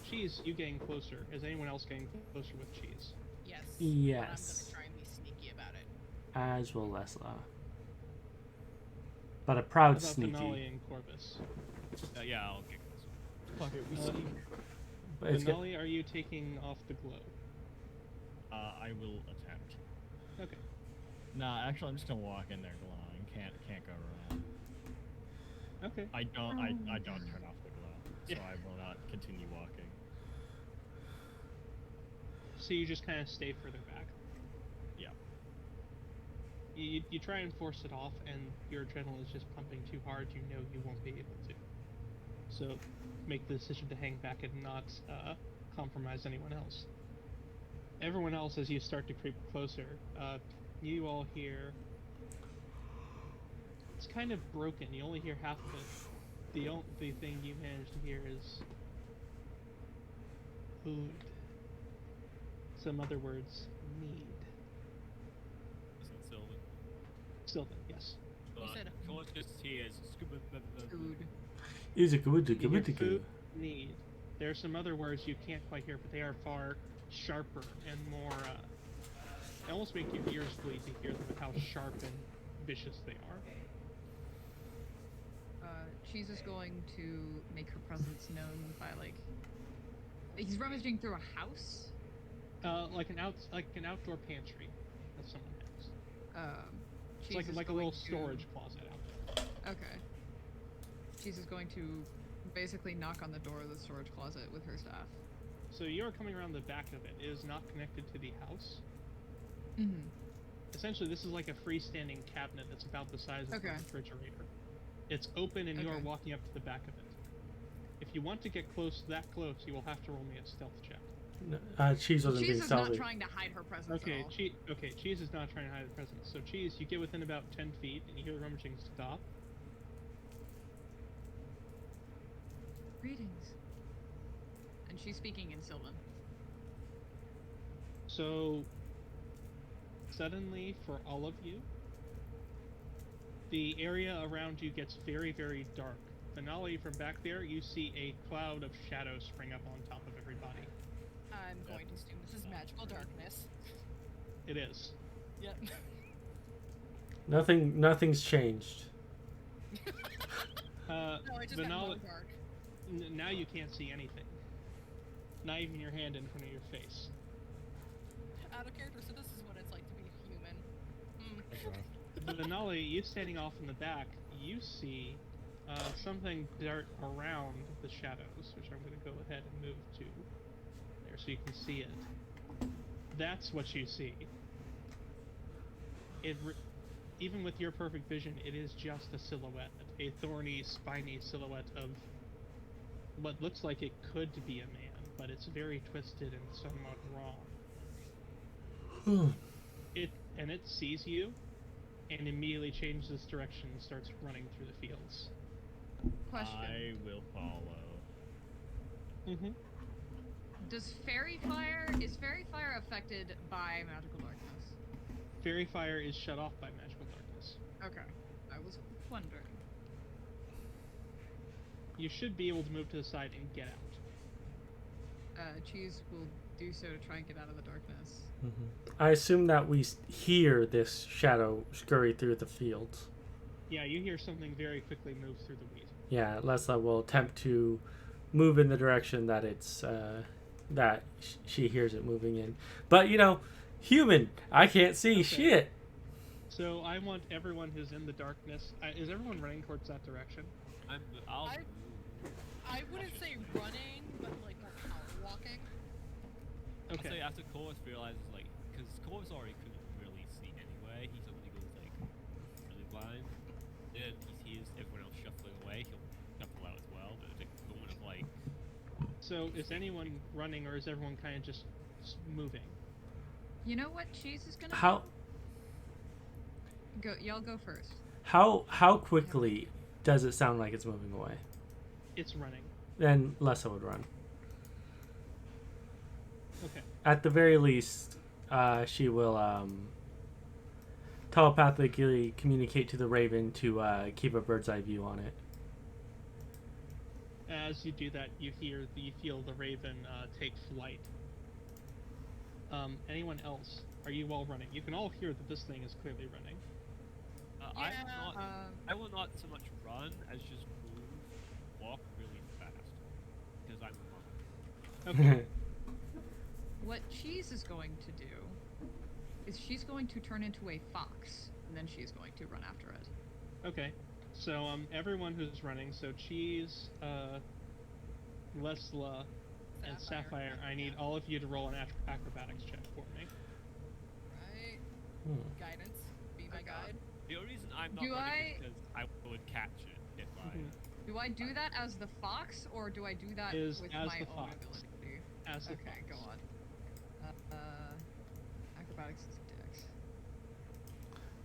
Cheese, you getting closer. Is anyone else getting closer with Cheese? Yes. Yes. But I'm gonna try and be sneaky about it. As will Lessla. But a How proud about sneaky. Venali and Corvus? Yeah, I'll get closer. Fuck it, we Uh, see. But it's Venali, are you taking off the glow? I will attempt. Okay. Nah, actually, I'm just gonna walk in there glowing. Can't go wrong. Okay. I don't turn off the glow, so Yeah. I will not continue walking. So you just kind of stay further back. Yeah. You try and force it off, and your adrenaline is just pumping too hard. You know you won't be able to. So make the decision to hang back and not compromise anyone else. Everyone else, as you start to creep closer, you all hear. It's kind of broken. You only hear half of it. The thing you manage to hear is food. Some other words, need. Is that Sylvan? Sylvan, yes. But said- Ghost just hears Food. Is it good? You hear Good. food, need. There are some other words you can't quite hear, but they are far sharper and more. They almost make your ears bleed to hear them with how sharp and vicious they are. Cheese is going to make her presence known by, like, he's rummaging through a house. Like an outdoor pantry that someone has. It's Cheese is like a going little to- storage closet out there. Okay. Cheese is going to basically knock on the door of the storage closet with her staff. So you're coming around the back of it. It is not connected to the house. Mm-hmm. Essentially, this is like a freestanding cabinet that's about the size of Okay. a refrigerator. It's open, and you are Okay. walking up to the back of it. If you want to get that close, you will have to roll me a stealth check. No, Cheese wasn't Cheese being is not stealthy. trying to hide her presence Okay, at all. Cheese is not trying to hide the presence. So Cheese, you get within about 10 feet, and you hear the rummaging stop. Greetings. And she's speaking in Sylvan. So, suddenly, for all of you, the area around you gets very, very dark. Venali, from back there, you see a cloud of shadows spring up on top of everybody. I'm going to assume this is magical darkness. It is. Yep. Nothing's changed. No, it just got more Venali, dark. now you can't see anything. Not even your hand in front of your face. Out of character, so this is what it's like to be human. Venali, you standing off in the back, you see something dart around the shadows, which I'm going to go ahead and move to there so you can see it. That's what you see. Even with your perfect vision, it is just a silhouette, a thorny, spiny silhouette of what looks like it could be a man, but it's very twisted and somewhat wrong. It sees you, and immediately changes direction and starts running through the fields. Question. I will follow. Mm-hmm. Is fairy fire affected by magical darkness? Fairy fire is shut off by magical darkness. Okay. I was wondering. You should be able to move to the side and get out. Cheese will do so to try and get out of the darkness. I assume that we hear this shadow scurry through the fields. Yeah, you hear something very quickly move through the wheat. Yeah, Lessla will attempt to move in the direction that it's she hears it moving in. But human, I can't see shit. So I want everyone who's in the darkness. Is everyone running towards that direction? I'll I wouldn't say running, but like more power walking. I'll Okay. say after Corvus realizes, because Corvus already couldn't really see anyway, he suddenly goes, really blind. Then he hears everyone else shuffling away, he'll shuffle out as well, but it's a moment of, So is anyone running, or is everyone kind of just moving? You know what Cheese is gonna How do? Y'all go first. how quickly does it sound like it's moving away? It's running. Then Lessa would run. Okay. At the very least, she will telepathically communicate to the raven to keep a bird's eye view on it. As you do that, you feel the raven take flight. Anyone else? Are you all running? You can all hear that this thing is clearly running. I will not so much run as just walk really fast, because I'm a monk. Okay. What Cheese is going to do is she's going to turn into a fox, and then she's going to run after it. Okay. So everyone who's running, so Cheese, Lessla, and Sapphire, I need all of you to roll an acrobatics check for me. Right. Guidance. Be my guide. The only reason I'm not Do running I- is because I would catch it if I... Do I do that as the fox, or do I do that Is with as my the own fox. ability? As the Okay, fox. go on. Acrobatics is dex.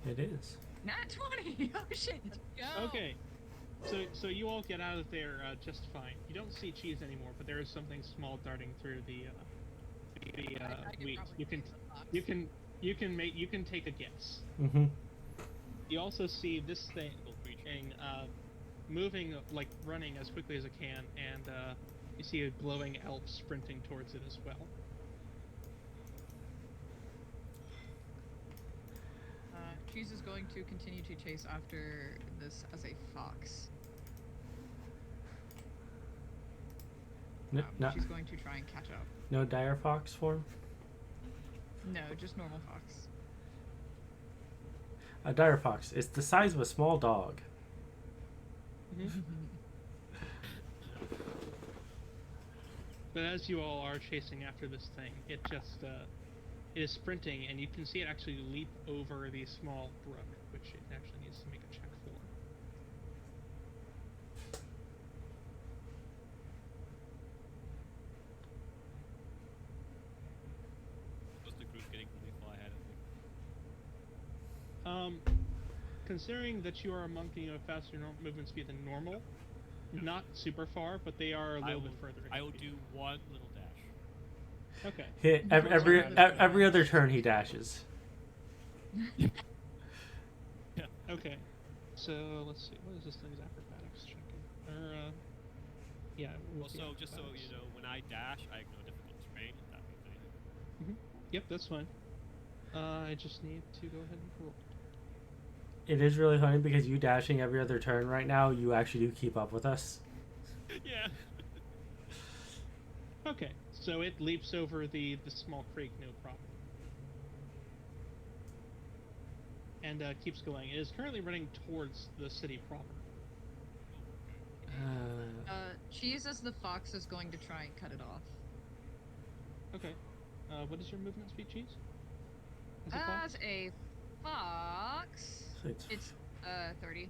It is. Nat 20! Oh shit! Go. Okay. So you all get out of there just fine. You don't see Cheese anymore, but there is something small darting through the I could wheat. probably You can use the fox. you can take a guess. Mm-hmm. You also see this thing moving, like running as quickly as it can, and you see a glowing elf sprinting towards it as well. Cheese is going to continue to chase after this as a fox. No, She's going to try and catch up. no dire fox form. No, just normal fox. A dire fox. It's the size of a small dog. But as you all are chasing after this thing, it just it is sprinting, and you can see it actually leap over the small brook, which it actually needs to make a check for. Was the group getting really far ahead of me? Considering that you are a monk and you have faster movement speed than normal, not super far, but they are a little bit further. I ahead will of you. do one little dash. Okay. Every other turn he dashes. Okay. So let's see. What is this thing's acrobatics checking? Or yeah. it would be Also, just so acrobatics. you know, when I dash, I ignore difficult terrain. If that means anything. Yep, that's fine. I just need to go ahead and roll. It is really funny because you dashing every other turn right now, you actually do keep up with us. Yeah. Okay, so it leaps over the small creek, no problem. And keeps going. It is currently running towards the city proper. Cheese as the fox is going to try and cut it off. Okay. What is your movement speed, Cheese? As a fox? As a fox, it's 30.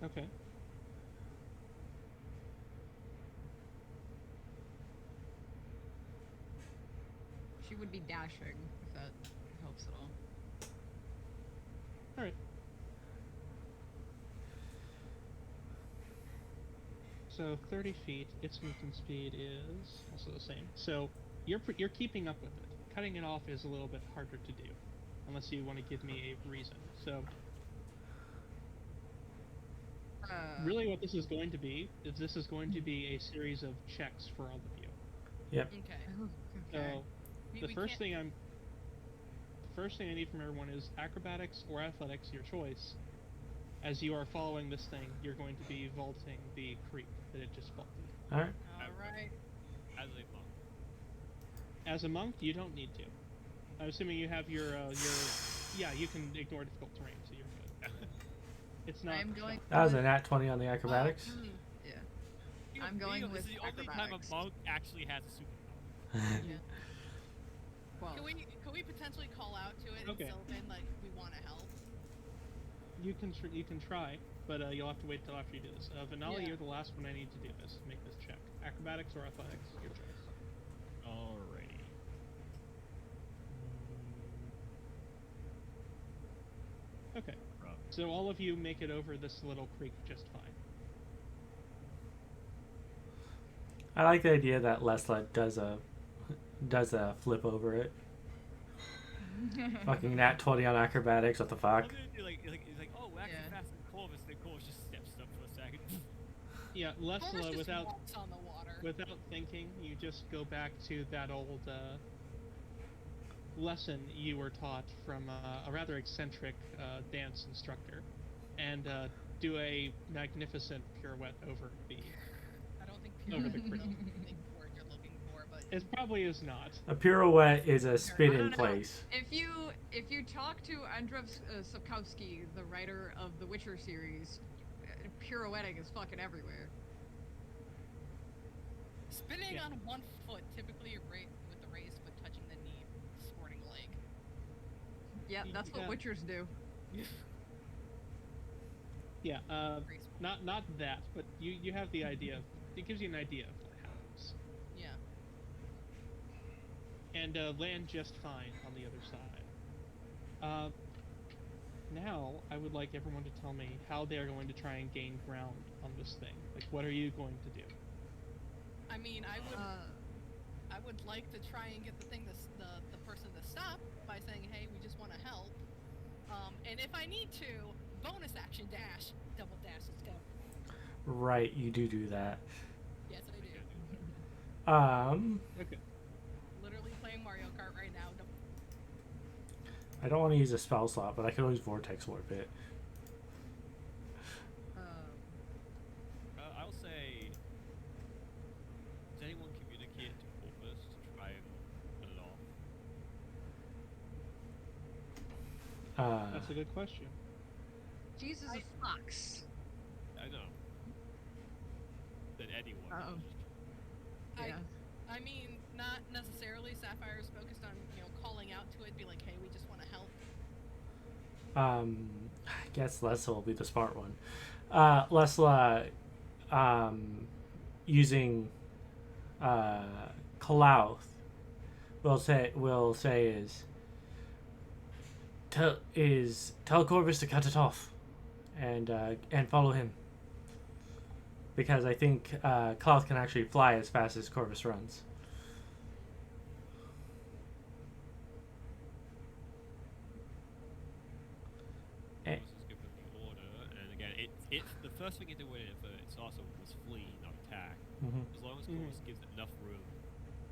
Okay. She would be dashing, if that helps at all. Alright. So 30 feet, its movement speed is also the same. So you're keeping up with it. Cutting it off is a little bit harder to do, unless you want to give me a reason. So really what this is going to be is this is going to be a series of checks for all of you. Yep. Okay. Oh, So We- the we first can't- thing I need from everyone is acrobatics or athletics, your choice. As you are following this thing, you're going to be vaulting the creek that it just vaulted. All right. Alright. As a monk. As a monk, you don't need to. I'm assuming you have your yeah, you can ignore difficult terrain, so you're good. It's not. I am going. That was a nat 20 on the acrobatics. Yeah. You I'm going feel with this is the only time a acrobatics. monk actually has a superpower. Yeah. Well, Can we potentially call out to it Okay. and Sylvan, like, we want to help? You can try, but you'll have to wait till after you do this. Venali, Yeah. you're the last one I need to do this. Make this check. Acrobatics or athletics, your choice. Alrighty. Okay. Rough. So all of you make it over this little creek just fine. I like the idea that Lessla does a flip over it. Fucking nat 20 on acrobatics. What the fuck? He's like, oh, we're actually Yeah. faster than Corvus. Then Corvus just steps up for a second. Yeah, Corvus Lessla, just without walks on the water. without thinking, you just go back to that old lesson you were taught from a rather eccentric dance instructor, and do a magnificent pirouette over the. I don't think Over the pirouette is creek. the word you're looking for, but It probably is not. A pirouette is a spin I in don't know. place. if you talk to Andrzej Sapkowski, the writer of the Witcher series, pirouetting is fucking everywhere. spinning Yeah. on one foot, typically with the raised foot touching the knee, sporting leg. Yeah, that's what Yeah. Witchers do. Yeah, Graceful. not that, but you have the idea. It gives you an idea of what happens, Yeah. and land just fine on the other side. Now I would like everyone to tell me how they are going to try and gain ground on this thing. Like, what are you going to do? I mean, I would like to try and get the thing the person to stop by saying, hey, we just want to help. And if I need to, bonus action dash, double dash, let's go. Right, you do that. Yes, I do. Okay. Literally playing Mario Kart right now. I don't want to use a spell slot, but I could always vortex warp it. I'll say, does anyone communicate to Corvus to try and put it off? That's a good question. Jesus is a fox. I know. That anyone. Uh-oh. I- Yeah. I mean, not necessarily. Sapphire is focused on, calling out to it, be like, hey, we just want to help. I guess Lessla will be the smart one. Lessla, using Klauth, will say tell Corvus to cut it off, and follow him. because I think Cloth can actually fly as fast as Corvus runs. Eh. Corvus is given the order, and again, it's the first thing you do when it starts off was flee, not attack. Mhm. As long as Corvus gives it enough room,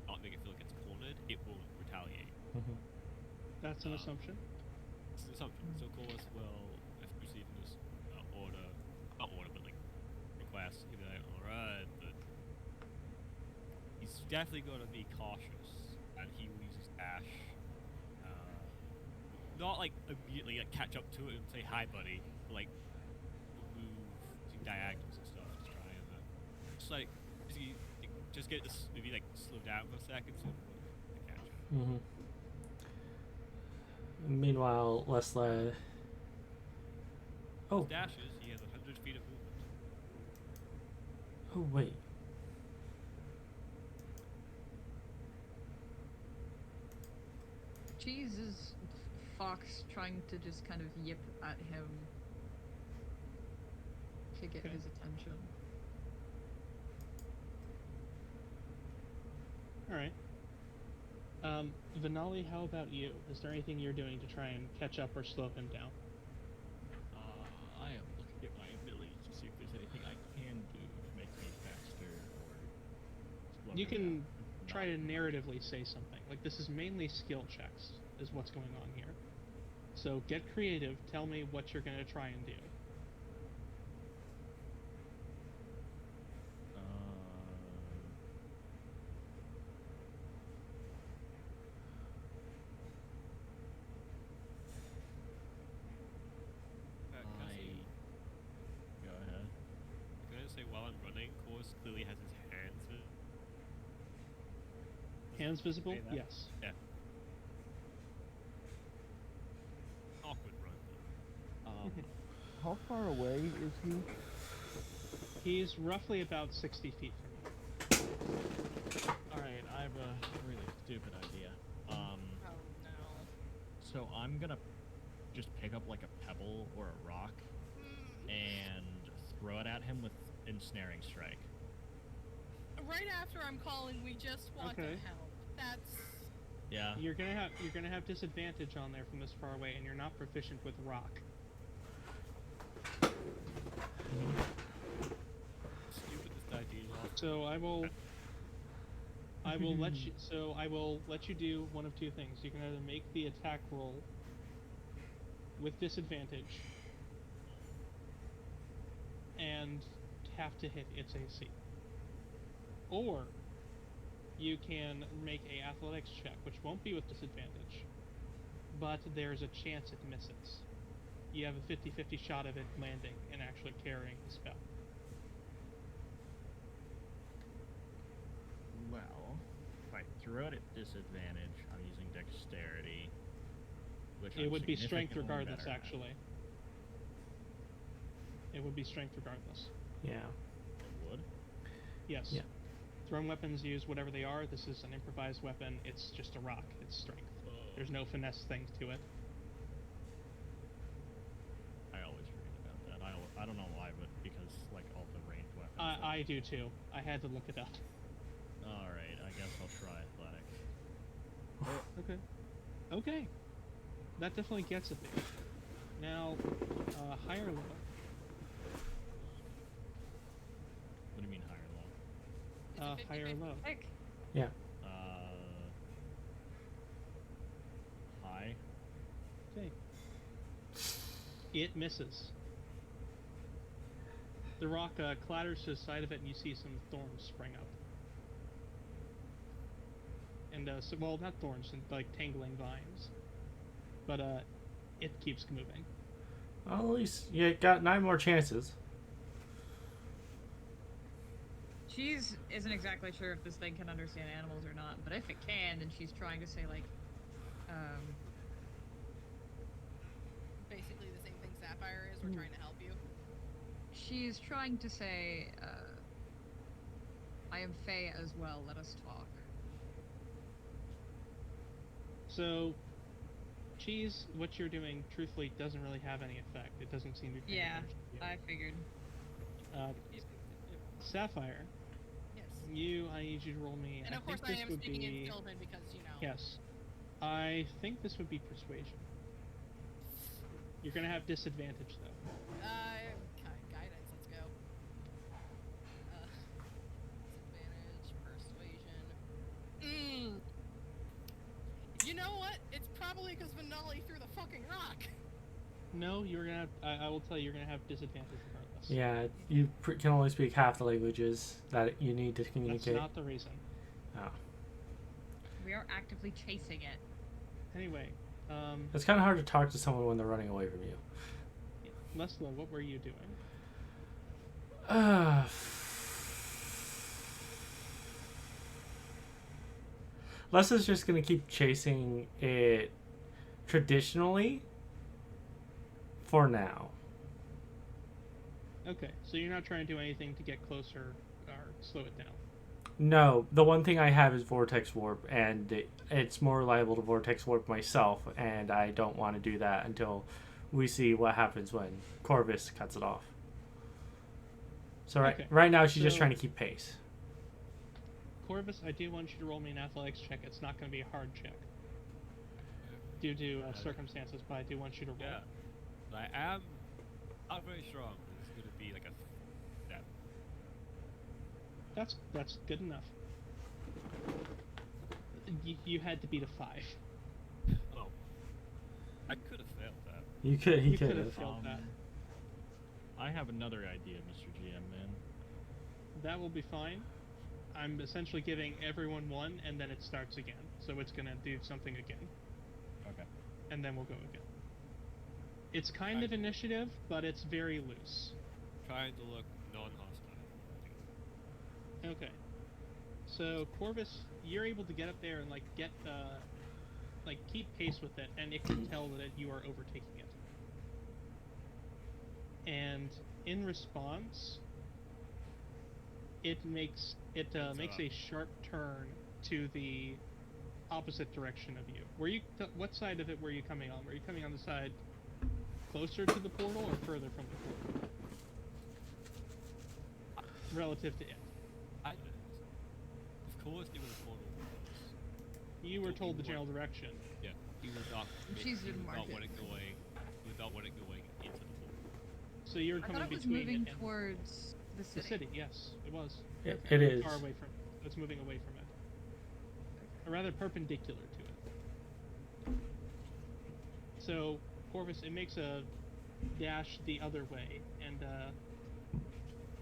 not make it feel like it's cornered, it will retaliate. Mhm. That's an assumption. It's an assumption. So Corvus will, if receiving this order, not order, but like request, he'll be like, alright, but he's definitely going to be cautious, and he will use his dash. Not like immediately like catch up to it and say hi, buddy. But, like move using diagonals and stuff to try and just like just get this maybe like slow down for a second so they catch up. Mhm. Meanwhile, Lessla. Oh, Dashes, he has 100 feet of movement. oh wait. Cheese is Fox trying to just kind of yip at him to get Okay. his attention. All right. Venali, how about you? Is there anything you're doing to try and catch up or slow him down? I am looking at my abilities to see if there's anything I can do to make me faster or slower You can down. try to narratively say something. Like, this is mainly skill checks, is what's going on here. So get creative. Tell me what you're going to try and do. Go ahead. Can I just say while I'm running, Corvus clearly has his hands Hands visible? Say that? Yes. Yeah. Awkward run. How far away is he? He's roughly about 60 feet from you. Alright, I have a really stupid idea. Oh no. So I'm gonna just pick up like a pebble or a rock and throw it at him with ensnaring strike. Right after I'm calling, we just want Okay. to help. That's Yeah. You're gonna have disadvantage on there from this far away, and you're not proficient with rock. Stupid this idea is off. So I will let you do one of two things. You can either make the attack roll with disadvantage and have to hit its AC. Or you can make a athletics check, which won't be with disadvantage, but there's a chance it misses. You have a 50-50 shot of it landing and actually carrying the spell. Well, if I throw it at disadvantage, I'm using dexterity, which It I'm would be strength significantly regardless, better at. actually. It would be strength regardless. Yeah. It would? Yes. Yeah. Thrown weapons use whatever they are. This is an improvised weapon. It's just a rock. It's strength. There's no finesse thing to it. I always forget about that. I don't know why, but because like all the ranged weapons. I do too. I had to look it up. Alright, I guess I'll try athletics. Okay. Okay. That definitely gets it there. Now, high or low? What do you mean high or low? it's a High or 50-50 low? pick. Yeah. High. Okay. It misses. The rock clatters to the side of it, and you see some thorns spring up. And, well, not thorns, like tangling vines. But, it keeps moving. Well, at least you got 9 more chances. Cheese isn't exactly sure if this thing can understand animals or not, but if it can, then she's trying to say like, Basically the same thing Sapphire is. We're trying to help you. she's trying to say, I am Fae as well, let us talk. So, Cheese, what you're doing, truthfully, doesn't really have any effect. It doesn't seem to be paying Yeah, attention to you. I figured. Sapphire, Yes. I need you to roll me. And of think course I this am would speaking be, in Sylvan because, you know. Yes. I think this would be persuasion. You're gonna have disadvantage though. Guidance, let's go. Disadvantage, persuasion. You know what? It's probably because Venali threw the fucking rock. No, you're gonna have, I will tell you, you're gonna have disadvantage regardless. Yeah, you can only speak half the languages that you need to communicate. That's not the reason. Oh. We are actively chasing it. Anyway, It's kind of hard to talk to someone when they're running away from you. Lessla, what were you doing? Lesla's just going to keep chasing it traditionally for now. Okay, so you're not trying to do anything to get closer or slow it down. No, the one thing I have is Vortex Warp, and it's more reliable to Vortex Warp myself, and I don't want to do that until we see what happens when Corvus cuts it off. So Okay, right now she's just so- trying to keep pace. Corvus, I do want you to roll me an athletics check. It's not going to be a hard check due to circumstances, but I do want you to roll. Yeah. I am not very strong. It's going to be like a 7. That's good enough. You had to beat a 5. Oh. I could have failed that. He You could could have have. failed that. I have another idea, Mr. GM, man. That will be fine. I'm essentially giving everyone one, and then it starts again. So it's going to do something again, Okay. and then we'll go again. It's kind of initiative, but it's very loose. Trying to look non-hostile. Okay. So Corvus, you're able to get up there and get keep pace with it, and it can tell that you are overtaking it. And in response, it makes a sharp turn to the opposite direction of you. Were you what side of it were you coming on? Were you coming on the side closer to the portal or further from the portal? Relative to it. I did. Of course he was a portal. You were told the general direction. Yeah. He was not. She's he in was not market. wanting going. He was not wanting going into the portal. So you were I coming thought it was between moving it and towards the the city. city. Yes, it was. It is. Far away from. It's moving away from it. Or rather, perpendicular to it. So Corvus, it makes a dash the other way and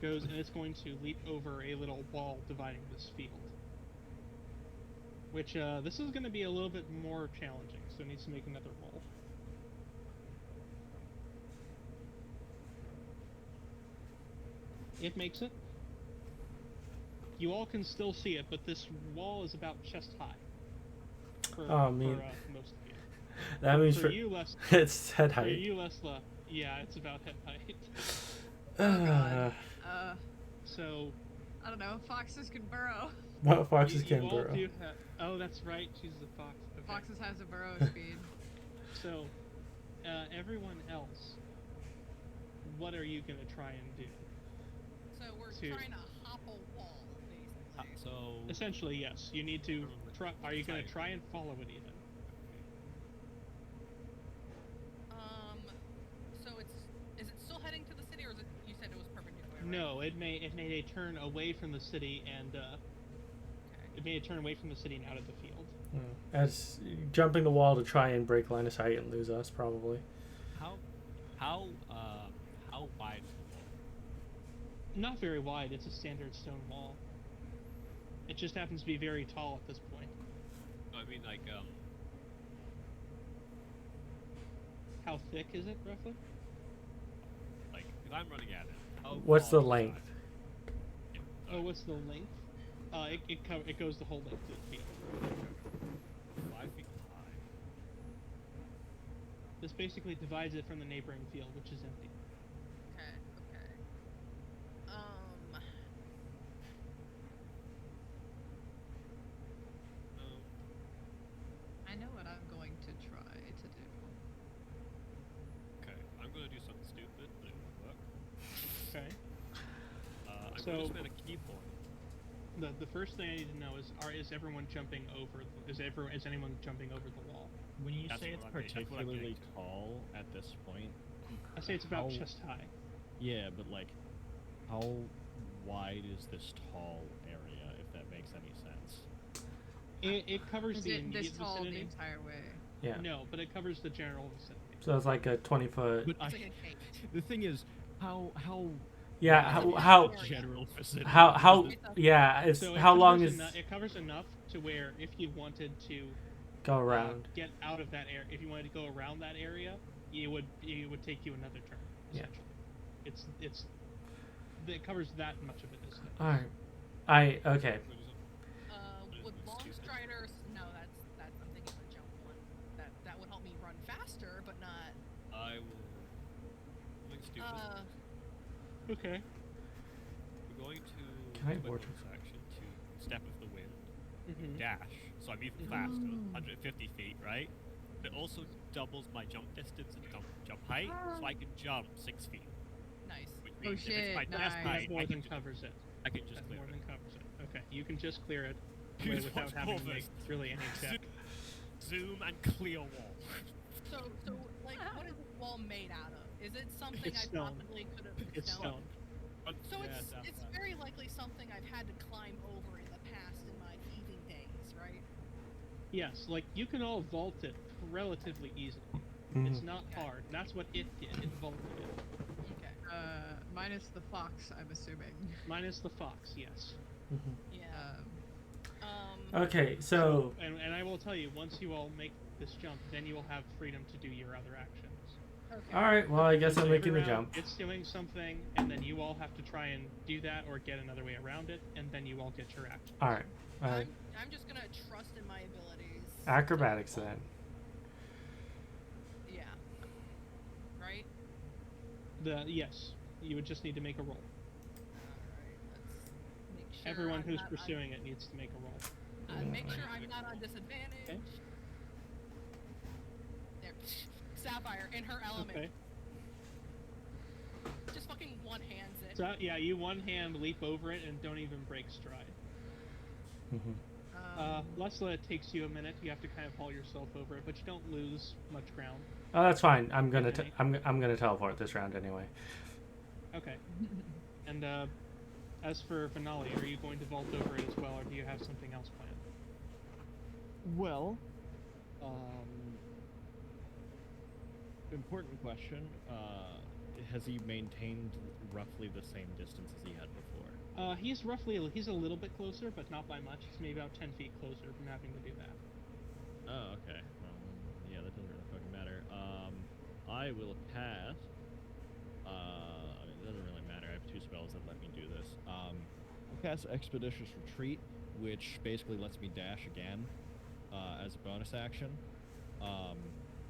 goes, and it's going to leap over a little wall dividing this field. Which this is going to be a little bit more challenging, so it needs to make another roll. It makes it. You all can still see it, but this wall is about chest high. For most of you. That means for you, Lesla, it's head for height. you, Lessla, yeah, it's about head height. So, I don't know. Foxes can burrow. What foxes you can all burrow? do oh, that's right. She's a fox. Okay. Foxes has a burrow speed. So, everyone else, what are you gonna try and do? So we're To- trying to hop a wall, basically. So. Essentially, yes. You need to try. Are you gonna try and follow it even? So is it still heading to the city, or is it? You said it was perpendicular. Right? No, it made a turn away from the city and Okay. it made a turn away from the city and out of the field. As jumping the wall to try and break line of sight and lose us, probably. How wide is the wall? Not very wide. It's a standard stone wall. It just happens to be very tall at this point. No, I mean How thick is it, roughly? if I'm running at it. How What's the far length? Yeah, Oh, what's the length? It goes the whole length of the field. 5 feet high. This basically divides it from the neighboring field, which is empty. Okay. I know what I'm going to try to do. Okay, I'm gonna do something stupid, but it won't work. Okay. I'm So- we just made a key point. The first thing I need to know is everyone jumping over? Is anyone jumping over the wall? When you That's say it's what I'm getting- that's what I'm particularly getting to. tall at this point, I say it's about How- chest high. yeah, but like, how wide is this tall area, if that makes any sense? It covers Is the it immediate this tall the vicinity. entire way? Yeah. No, but it covers the general vicinity. So it's like a 20-foot. But It's like a cake. the thing is, how Yeah. How general vicinity? how is this? yeah. It's So how long is it covers enough to where if you wanted to go around? get out of that area, if you wanted to go around that area, it would take you another turn. Yeah. Essentially, it covers that much of a distance. All right. Okay. With long striders, no, that's I'm thinking of a jump one. That would help me run faster, but not. I will. Something stupid. Okay. We're going to Can I use my vortex? bonus action to step of the wind, Mm-hmm. dash, so I'm even faster, 150 feet, right? It also doubles my jump distance and jump height, so I can jump 6 feet. Nice. Which Oh means if it's shit, my chest nice. height, That more I than can covers it. just That clear more it. than covers it. Okay, you can just clear it Use without what's having to called make really any check. Zoom and clear wall. So like, what is this wall made out of? Is it something It's I stone. possibly could have? It's stone. So Yeah, it's definitely. very likely something I've had to climb over in the past in my thieving days, right? Yes, like you can all vault it relatively easily. Mhm. It's not Okay. hard. That's what it did. It vaulted it. Okay. Minus the fox, I'm assuming. Minus the fox, yes. Mhm. Yeah. Um, Okay. So And I will tell you, once you all make this jump, then you will have freedom to do your other actions. Okay. all right. Well, I guess So I'm every making the round, jump. It's doing something, and then you all have to try and do that or get another way around it, and then you all get your action. All right. I'm just gonna trust in my abilities. Acrobatics then. Yeah. Right. Yes, you would just need to make a roll. Alright, let's make sure Everyone I'm who's not pursuing it needs to make a roll. Make sure I'm not on disadvantage. Okay. There. Sapphire in her element. Okay. Just fucking one hands it. So yeah, you one hand leap over it and don't even break stride. Mhm. Lessla, it takes you a minute. You have to kind of haul yourself over it, but you don't lose much ground. Oh, that's fine. I'm gonna Okay. I'm gonna teleport this round anyway. Okay. And as for Venali, are you going to vault over it as well, or do you have something else planned? Well, important question. Has he maintained roughly the same distance as he had before? He's a little bit closer, but not by much. He's maybe about 10 feet closer from having to do that. Oh, okay. Well, yeah, that doesn't really fucking matter. I will cast. I mean, it doesn't really matter. I have 2 spells that let me do this. I'll cast Expeditious Retreat, which basically lets me dash again as a bonus action.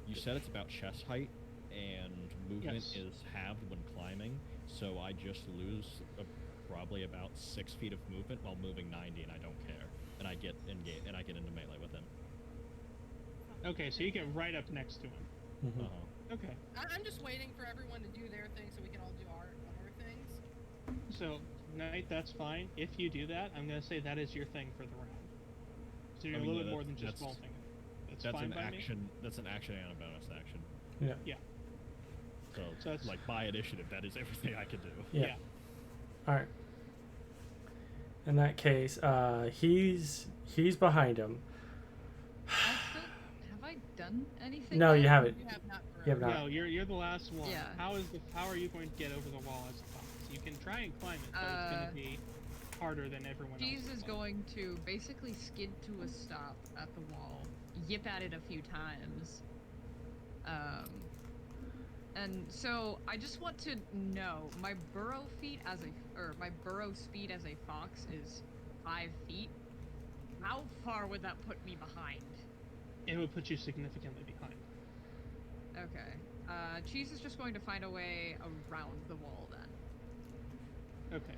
You said it's about chest height, and movement Yes. is halved when climbing, so I just lose probably about 6 feet of movement while moving 90, and I don't care. And I get into melee with him. Okay, so you get right up next to him. Mhm. Okay. I'm just waiting for everyone to do their thing so we can all do our other things. So, Knight, that's fine. If you do that, I'm going to say that is your thing for the round. So you're I a mean, little yeah, bit more than that's- just vaulting. That's That's fine an by action. That's an action and a bonus action. Yeah. Yeah. So, So that's- like by initiative, that is everything I can do. Yeah. Yeah. All right. In that case, he's behind him. have I done anything? No, yet? you haven't. You have not. You have grown. not. No, you're the last one. Yeah. How are you going to get over the wall as a fox? You can try and climb it, but it's going to be harder than everyone Cheese else. is going to basically skid to a stop at the wall, yip at it a few times. And so I just want to know my burrow speed as a fox is 5 feet. How far would that put me behind? It would put you significantly behind. Okay. Cheese is just going to find a way around the wall then. Okay.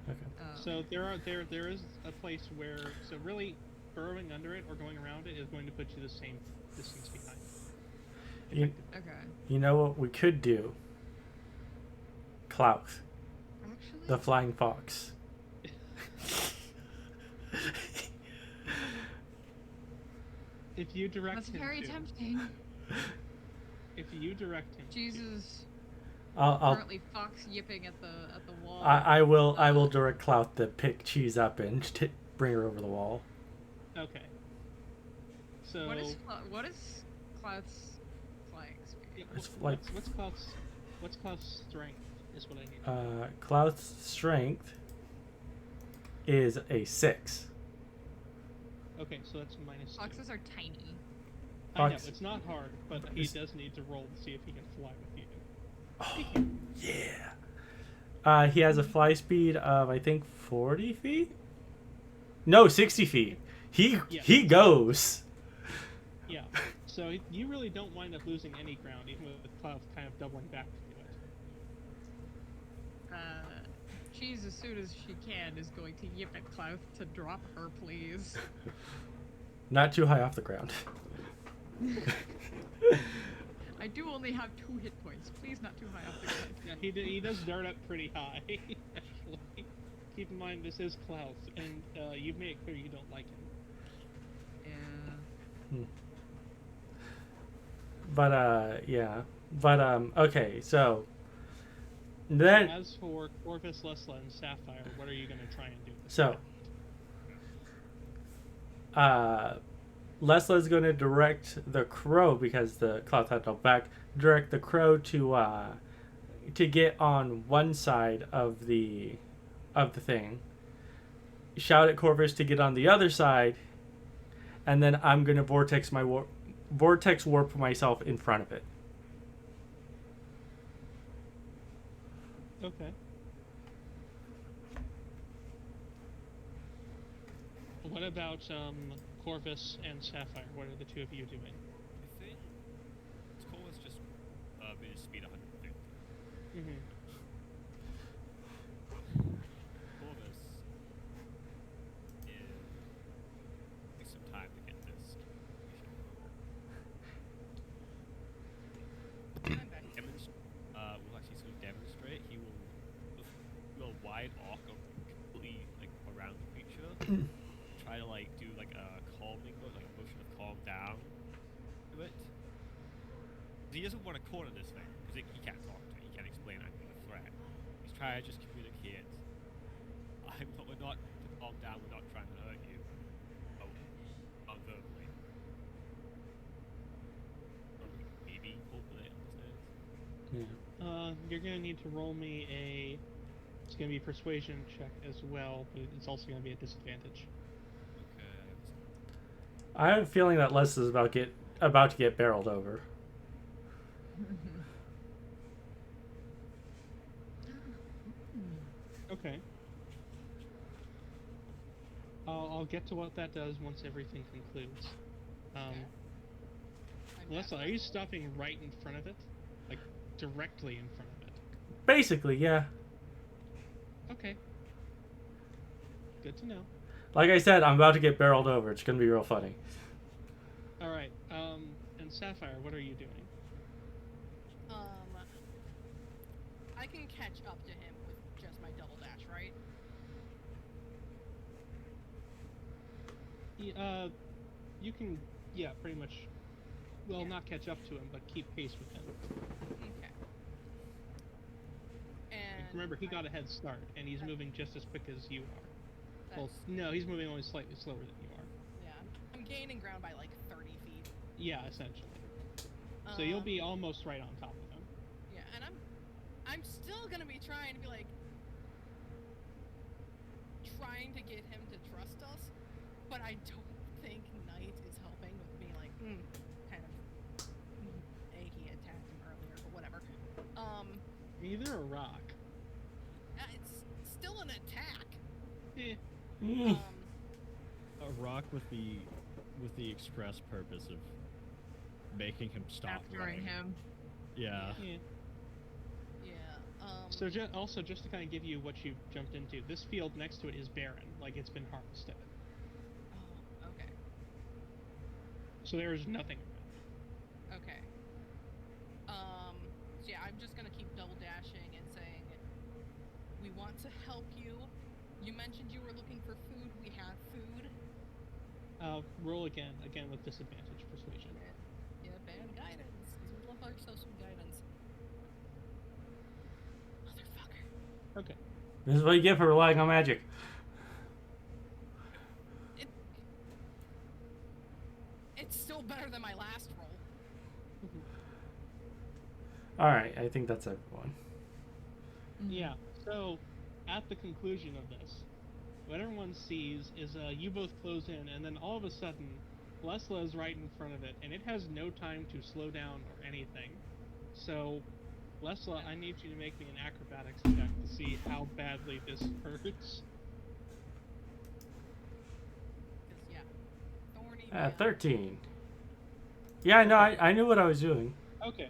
Okay. So there is a place where really burrowing under it or going around it is going to put you the same distance behind. Okay. You know what we could do? Klaus. Actually, The flying fox. If you direct That's him very to, tempting. if you direct him, Jesus. I'll Currently fox yipping at the wall. I will direct Clout to pick Cheese up and bring her over the wall. okay. So What is Cloud's flying speed? yeah, It's like- what's Cloud's strength is what I need. Clout's strength is a 6. Okay, so that's minus 2. Foxes are tiny. I know Fox- it's not hard, but he It's- does need to roll to see if he can fly with you. Oh, yeah. He has a fly speed of I think 40 feet. No, 60 feet. Yeah. He goes. Yeah. So you really don't wind up losing any ground, even with Cloud kind of doubling back to it. Cheese, as soon as she can, is going to yip at Cloud to drop her, please. Not too high off the ground. I do only have 2 hit points. Please, not too high off the ground. Yeah, he does dart up pretty high. Actually, keep in mind this is Cloud, and you've made it clear you don't like him. Yeah. But yeah. But okay, so then As for Corvus, Lessla, and Sapphire, what are you going to try and do? so Lesla's going to direct the crow because the Cloud had no back. Direct the crow to get on one side of the thing. Shout at Corvus to get on the other side, and then I'm gonna vortex warp myself in front of it. Okay. What about Corvus and Sapphire? What are the two of you doing? I think Corvus just made his speed 150. Mm-hmm. Corvus takes some time to get this. Will actually sort of demonstrate. He will do a wide arc of completely like around the creature. Try to like do like a calming, like a motion of calm down to it. He doesn't want to corner this thing because he can't talk to it. He can't explain anything the threat. He's trying to just communicate. We're not to calm down. We're not trying to hurt you. Oh, not verbally. Or maybe hopefully understands. Yeah. You're gonna need to roll me a. It's gonna be a persuasion check as well, but it's also gonna be a disadvantage. Okay. I have a feeling that Les is about to get barreled over. Okay. I'll get to what that does once everything concludes. Lessla, are you stopping right in front of it? Like, directly in front of it? Basically, yeah. Okay. Good to know. Like I said, I'm about to get barreled over. It's gonna be real funny. Alright, and Sapphire, what are you doing? I can catch up to him with just my double dash, right? You can, yeah, pretty much, well, not catch up to him, but keep pace with him. Okay. And Remember, he got a head start, and he's moving just as quick as you are. Well, that's- no, he's moving only slightly slower than you are. yeah, I'm gaining ground by like 30 feet. Yeah, essentially. So you'll be almost right on top of him. Yeah, and I'm still gonna be trying to be like trying to get him to trust us, but I don't think Knight is helping with me like kind of he attacked him earlier, but whatever. Either a rock. It's still an attack. Eh. A rock with the express purpose of making him stop Capturing running. him. Yeah. Yeah. Yeah. So also, just to kind of give you what you jumped into, this field next to it is barren, like it's been harvested. Oh, okay. So there is nothing. Okay. So yeah, I'm just gonna keep double dashing and saying we want want to help you. You mentioned you were looking for food. We have food. Roll again with disadvantage persuasion. Yeah, bad guidance. We love ourselves some guidance. Motherfucker. Okay. This is what you get for relying on magic. It's still better than my last roll. Alright, I think that's everyone. Yeah. So, at the conclusion of this, what everyone sees is you both close in, and then all of a sudden, Lessla is right in front of it, and it has no time to slow down or anything. So, Lessla, I need you to make me an acrobatics check to see how badly this hurts. Because, yeah. Thorny. 13. Yeah, no, I knew what I was doing. Okay.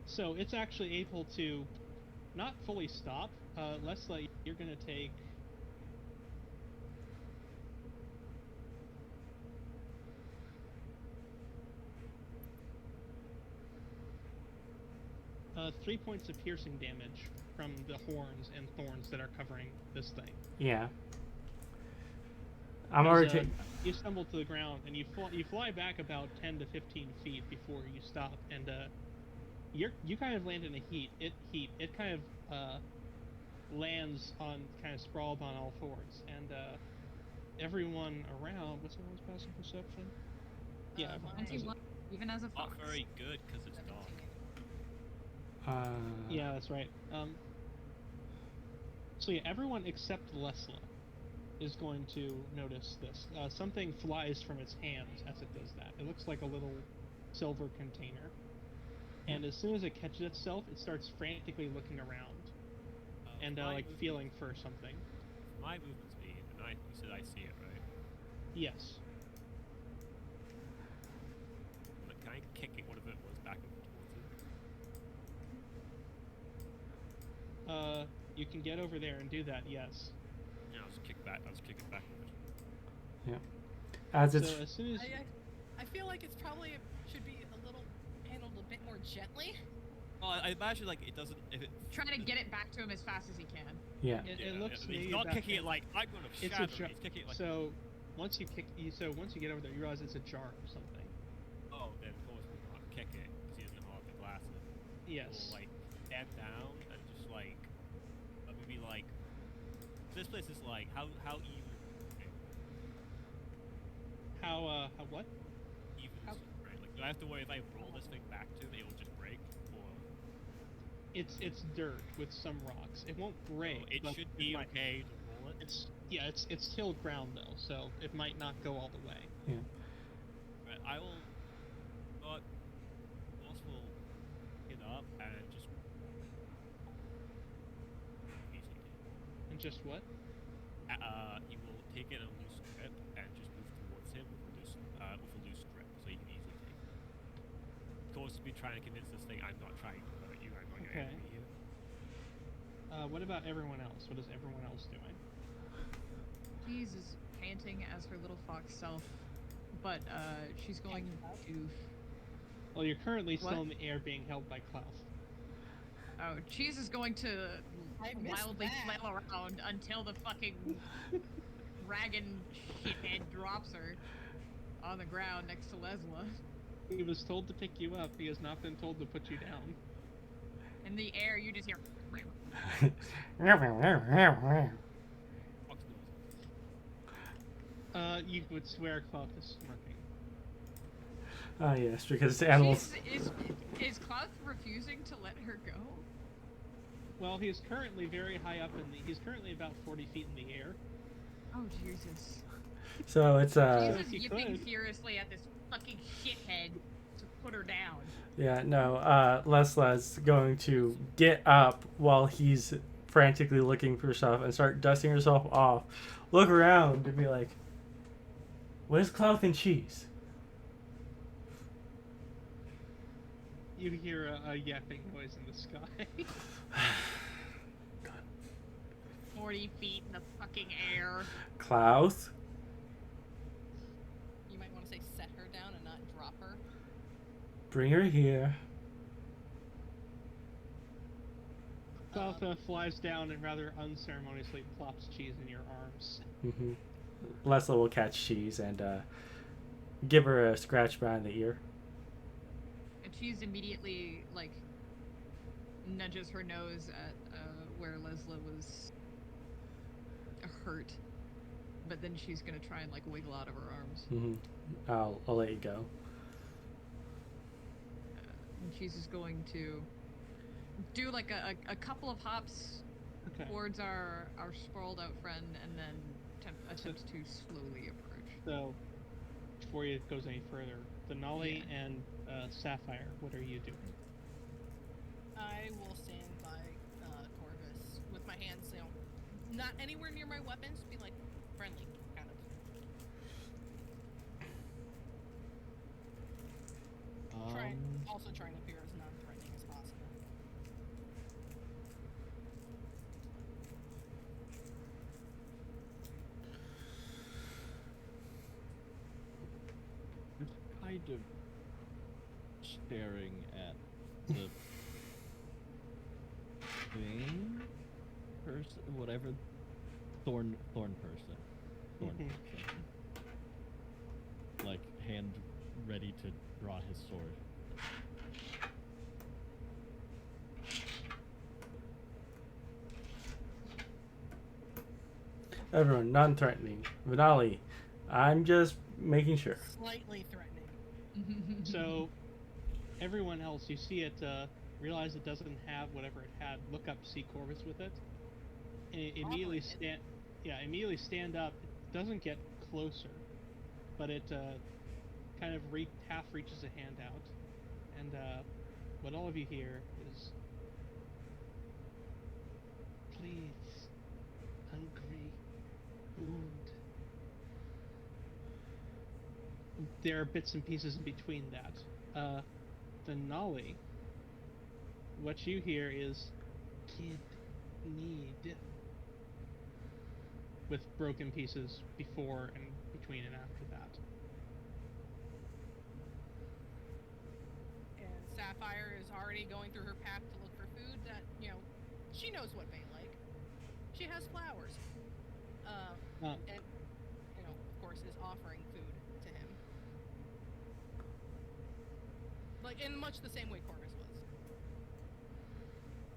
So it's actually able to not fully stop. Lessla, you're going to take... three points of piercing damage from the horns and thorns that are covering this thing. Yeah. I'm already You stumble to the ground and you fly back about 10 to 15 feet before you stop, and you kind of land in a heat. It kind of lands on kind of sprawled on all fours, and everyone around. What's everyone's passive perception? Yeah, everyone has it. 21, even as a Not fox. very good because it's dark. Yeah, that's right. So yeah, everyone except Lessla is going to notice this. Something flies from its hands as it does that. It looks like a little silver container. And as soon as it catches itself, it starts frantically looking around and like feeling for something. My movement speed, and you said I see it, right? Yes. But can I kick it, what if it was back towards it? You can get over there and do that, yes. Yeah, I'll just kick it backwards. Yeah. As it's So as soon as... I feel like it's probably should be a little handled a bit more gently. Well, I imagine like it doesn't. If it Trying to get it back to him as fast as he can. yeah. It looks to he's me not that kicking it like I'm gonna it's shatter a jar. it. He's kicking it like. So once you get over there, you realize it's a jar or something. Oh, then of course we can't kick it because he doesn't hold the glass. Yes. We'll like stand down and just like maybe like this place is like how even. Okay. How what? Even is it, right? Like do I have to worry if I roll this thing back to it, it will just break or? It's dirt with some rocks. It won't break. Oh, it but should be might- okay to roll it. It's tilled ground though, so it might not go all the way. Yeah. Right, I will. But Boss will get up and just. And just what? He will take it in a loose grip and just move towards him with a loose grip, so he can easily take it. Of course, be trying to convince this thing I'm not trying to hurt you. I'm not going to Okay. hurt you. What about everyone else? What is everyone else doing? Cheese is panting as her little fox self, but she's going to. Well, you're currently still What? in the air, being held by Klaus. Oh, Cheese is going to I missed wildly that. flail around until the fucking dragon shithead drops her on the ground next to Lessla. He was told to pick you up. He has not been told to put you down. In the air, you just hear. Fox knows. You would swear Klaus is smirking. Ah, yes, because animals. Is Cloth refusing to let her go? Well, he's currently very high up he's currently about 40 feet in the air. Oh Jesus! So it's Jesus He yipping could. furiously at this fucking shithead to put her down. yeah, no, Lesla's going to get up while he's frantically looking for stuff and start dusting herself off. Look around and be like, "Where's Cloth and Cheese?" You hear a yapping noise in the sky. 40 feet in the fucking air. Cloth? You might want to say set her down and not drop her. Bring her here. Clotha flies down and rather unceremoniously plops cheese in your arms. Mm-hmm. Lessla will catch cheese and give her a scratch behind the ear. And she's immediately, like, nudges her nose at where Lessla was hurt. But then she's gonna try and, like, wiggle out of her arms. Mm-hmm. I'll let you go. And she's just going to do, like, a couple of hops Okay. towards our sprawled out friend and then attempt to slowly approach. So, before it goes any further, Venali Yeah. and Sapphire, what are you doing? I will stand by Corvus with my hands, not anywhere near my weapons, be like friendly, kind of. Also trying to appear as non-threatening as possible. Just kind of staring at the thing person, whatever, thorn person, Mhm. like hand ready to draw his sword. Everyone, non-threatening. Venali, I'm just making sure. Slightly threatening. So, everyone else, you see it, realize it doesn't have whatever it had. Look up, see Corvus with it. And it immediately immediately stand up. It doesn't get closer, but it kind of half reaches a hand out, and what all of you hear is, "Please, hungry, wound." There are bits and pieces in between that. Venali, what you hear is, "Kid need," with broken pieces before and between and after that. And Sapphire is already going through her pack to look for food that, she knows what they like. She has flowers. And, of course, is offering food to him. Like, in much the same way Corvus was.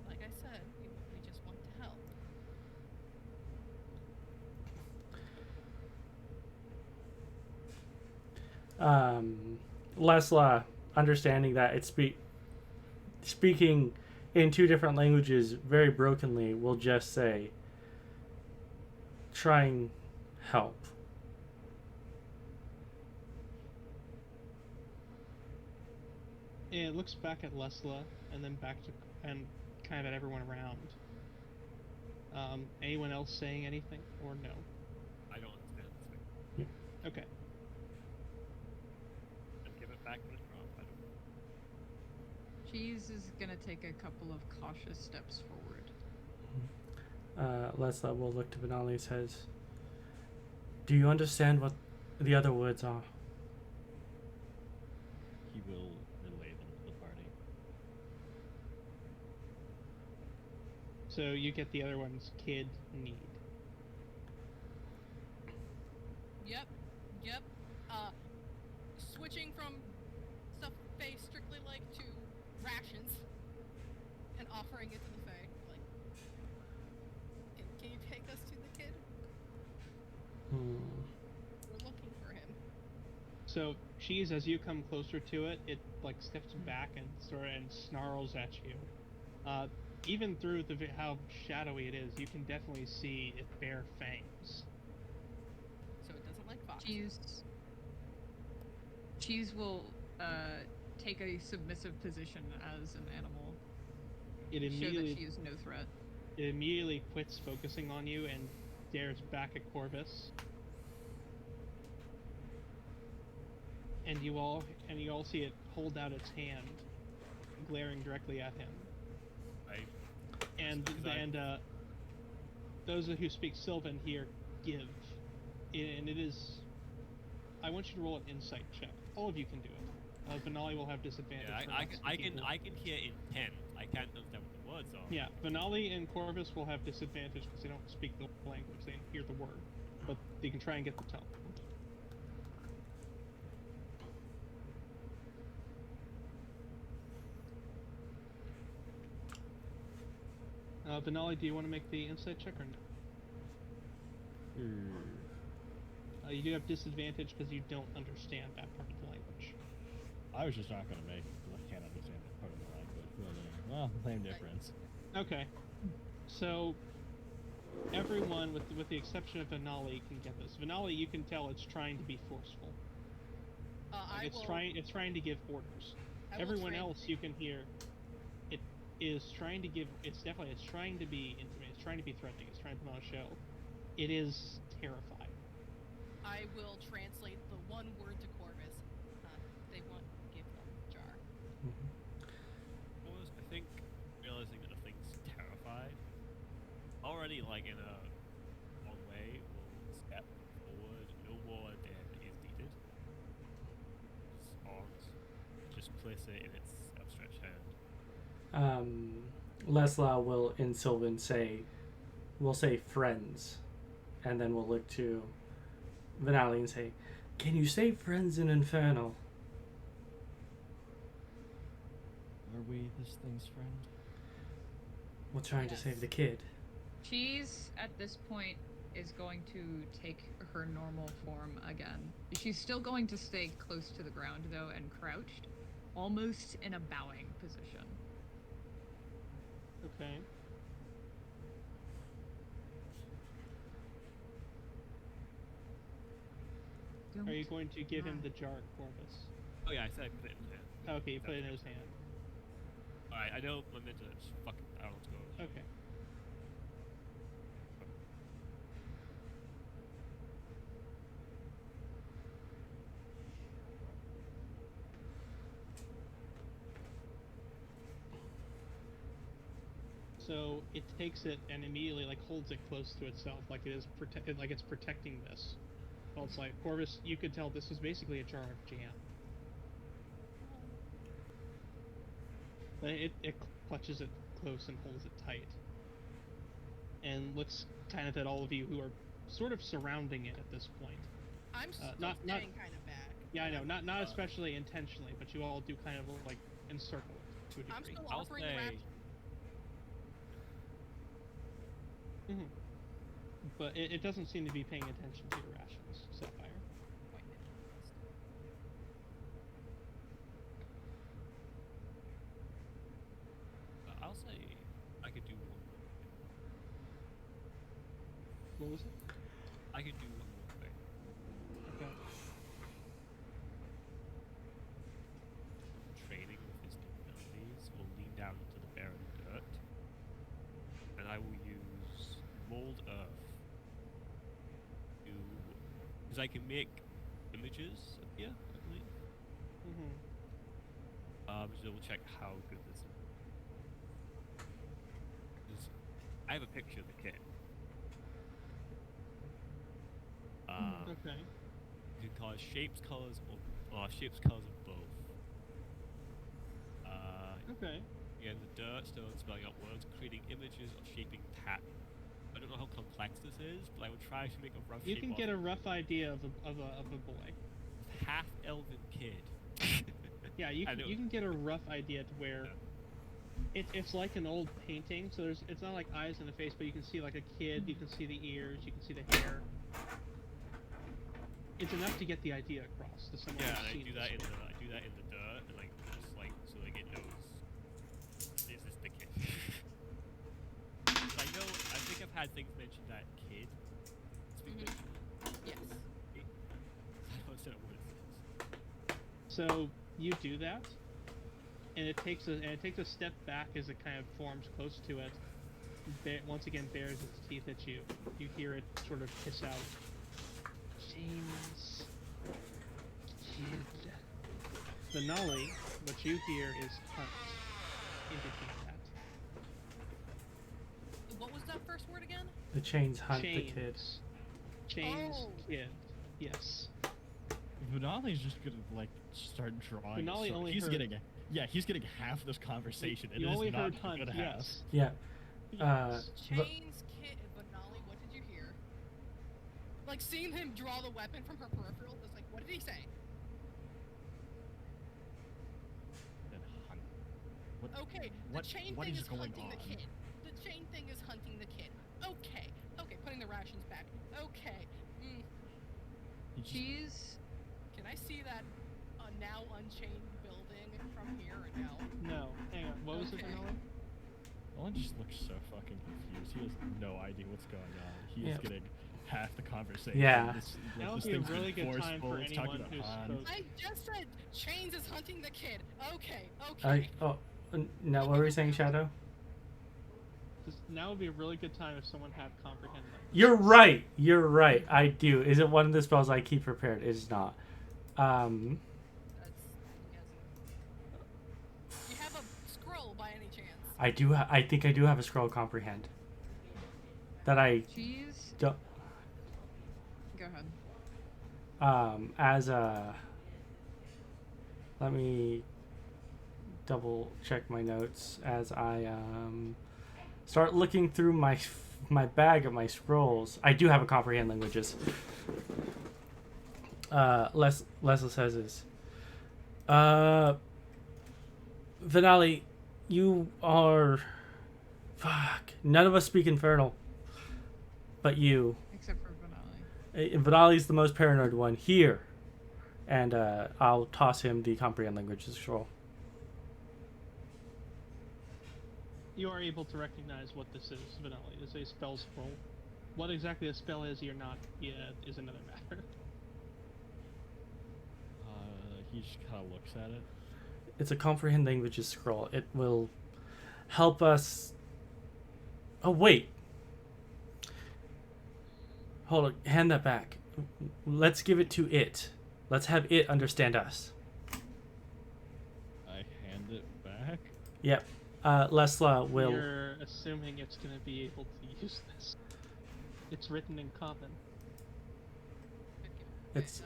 Like I said, we just want to help. Lessla, understanding that it's speaking in two different languages very brokenly, will just say, "Try and help." And it looks back at Lessla, and then back to, and kind of at everyone around. Anyone else saying anything, or no? I don't understand this thing. Okay. And give it back when it's wrong. I don't know. Cheese is gonna take a couple of cautious steps forward. Lessla will look to Venali and says, "Do you understand what the other words are?" He will relay them to the party. So you get the other one's "kid need." Yep. Switching from stuff Faye strictly like to rations and offering it to the Fae. Like, can you take us to the kid? We're looking for him. So Cheese, as you come closer to it, it like steps back and snarls at you. Even through how shadowy it is, you can definitely see its bare fangs. So it doesn't like fox. Cheese will take a submissive position as an animal. It Show that immediately she is no threat. It immediately quits focusing on you and stares back at Corvus. And you all see it hold out its hand, glaring directly at him. And those who speak Sylvan here give, and it is. I want you to roll an insight check. All of you can do it. Venali will have disadvantage. Yeah, for I not can speaking. hear intent. I can't understand what the words are. Yeah, Venali and Corvus will have disadvantage because they don't speak the language. They hear the word, but they can try and get the tone. Venali, do you want to make the insight check or no? You do have disadvantage because you don't understand that part of the language. I was just not going to make it because I can't understand that part of the language. Well, same difference. Okay. So, everyone, with the exception of Venali, can get this. Venali, you can tell it's trying to be forceful. Like it's trying to give orders. Everyone else, you can hear, it is trying to give. It's trying to be intimate. It's trying to be threatening. It's trying to put on a show. It is terrified. I will translate the one word to Corvus. They want give them jar. Was, I think, realizing that the thing's terrified, already, like, in a long way, will step forward. No more than is needed. Its arms. Just place it in its outstretched hand. Lessla will, in Sylvan, we'll say friends. And then we'll look to Venali and say, can you say friends in Infernal? Are we this thing's friend? We're trying to save the kid. Cheese, at this point, is going to take her normal form again. She's still going to stay close to the ground, though, and crouched, almost in a bowing position. Okay. Are you going to give him the jar, Corvus? Oh yeah, I said I put it in his hand. Okay, you put it in his hand. Alright, I know I meant to just fucking I don't go. Okay. So it takes it and immediately like holds it close to itself, like it is like it's protecting this. Well, it's like Corvus. You could tell this is basically a jar of jam. But it clutches it close and holds it tight, and looks kind of at all of you who are sort of surrounding it at this point. I'm still not staying kind of back. Yeah, I know, not especially intentionally, but you all do kind of like encircle it to a degree. I'm still I'll offering say- ration. But it doesn't seem to be paying attention to your rations, Sapphire. I'll say I could do one more thing. What was it? I could do one more thing. Okay. Training with his new abilities will lean down into the barren dirt, and I will use mold earth to, because I can make images appear, I believe. So we'll check how good this is. 'Cause I have a picture of the kit. Okay. You can call it shapes, colors, or shapes, colors of both. Okay. Again, the dirt, stone, spelling out words, creating images, or shaping patterns. I don't know how complex this is, but I would try to make a rough You shape can of get it. a rough idea of a boy. Half-elven kid. Yeah, you I can know. you can get a rough idea to where it's like an old painting. So it's not like eyes and a face, but you can see like a kid. You can see the ears. You can see the hair. It's enough to get the idea across to someone Yeah, who's and I seen do this that in before. the dirt, and like just like so like it knows this is the kid. 'Cause I think I've had things mentioned that kid. It's been mentioned. Yes. I don't know what it is. So you do that, and it takes a step back as it kind of forms close to it. Once again, bares its teeth at you. You hear it sort of hiss out. James. Kid. Venali, what you hear is hunt. Indicate that. What was that first word again? The chains hunt the Chains. kid. Chains, Oh. kid. Yes. Venali's just gonna like start drawing. Venali so only he's heard- getting Yeah, he's getting half this conversation. and You it is only not heard the hunt, good half. yes. Yeah. Chains, Kit, and Venali, what did you hear? Like, seeing him draw the weapon from her peripheral, it's like, what did he say? And hunt. What, Okay, what, the chain what thing is is going hunting on? the kid. The chain thing is hunting the kid. Okay, putting the rations back. Okay, He just- Cheese. can I see that now unchained building from here or no? No, hang on. What was it, Okay. Venali? Owen just looks so fucking confused. He has no idea what's going on. He is Yeah. getting half the conversation. Yeah. That would this be a thing's been really good time forceful, for it's talking anyone about who's Han. supposed. I just said Chains is hunting the kid. Okay. Now what were you saying, Shadow? Now would be a really good time if someone had comprehend language. You're right. You're right. I do. Is it one of the spells I keep prepared? It is not. That's you have a scroll by any chance? I do. I think I do have a scroll comprehend. That I Cheese. don't. Go ahead. As a. Let me double check my notes as I start looking through my bag of my scrolls. I do have a comprehend languages. Lessla says is, Venali, you are, none of us speak Infernal, but you. Except for Venali. Venali's the most paranoid one here, and I'll toss him the comprehend languages scroll. You are able to recognize what this is, Venali. It's a spell scroll. What exactly a spell is, you're not yet, is another matter. He just kind of looks at it. It's a comprehend languages scroll. It will help us. Oh wait. Hold on. Hand that back. Let's give it to it. Let's have it understand us. I hand it back. Yep. Lessla will. You're assuming it's going to be able to use this. It's written in common. It's. Cheese.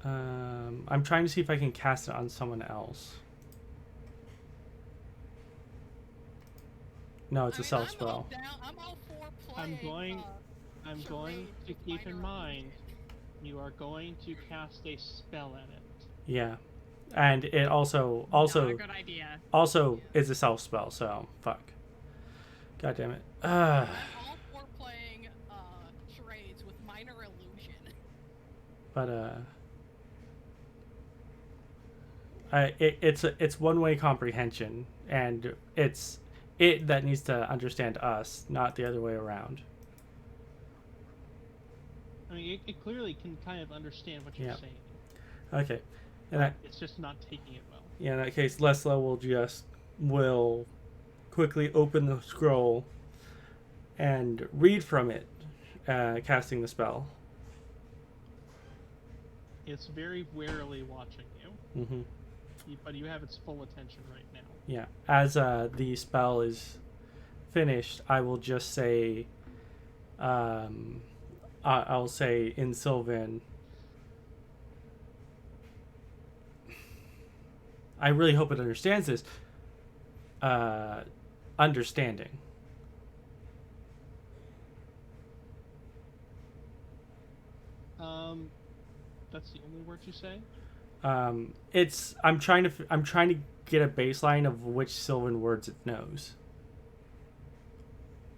I'm trying to see if I can cast it on someone else. No, it's a self spell. I'm all for playing. I'm going charades to with keep in minor mind, you are going to cast a spell at it. Yeah, and it also Not a good idea. is a self spell. So fuck. God damn it. I'm all for playing charades with minor illusion. But it's one-way comprehension, and it's it that needs to understand us, not the other way around. I mean, it clearly can kind of understand what you're Yeah. saying. Okay, and It's just not taking it well. yeah, in that case, Lessla will quickly open the scroll and read from it, casting the spell. It's very warily watching you, Mm-hmm. but you have its full attention right now. Yeah. As the spell is finished, I will just say, I'll say in Sylvan. I really hope it understands this. Understanding. That's the only word you say? I'm trying to get a baseline of which Sylvan words it knows.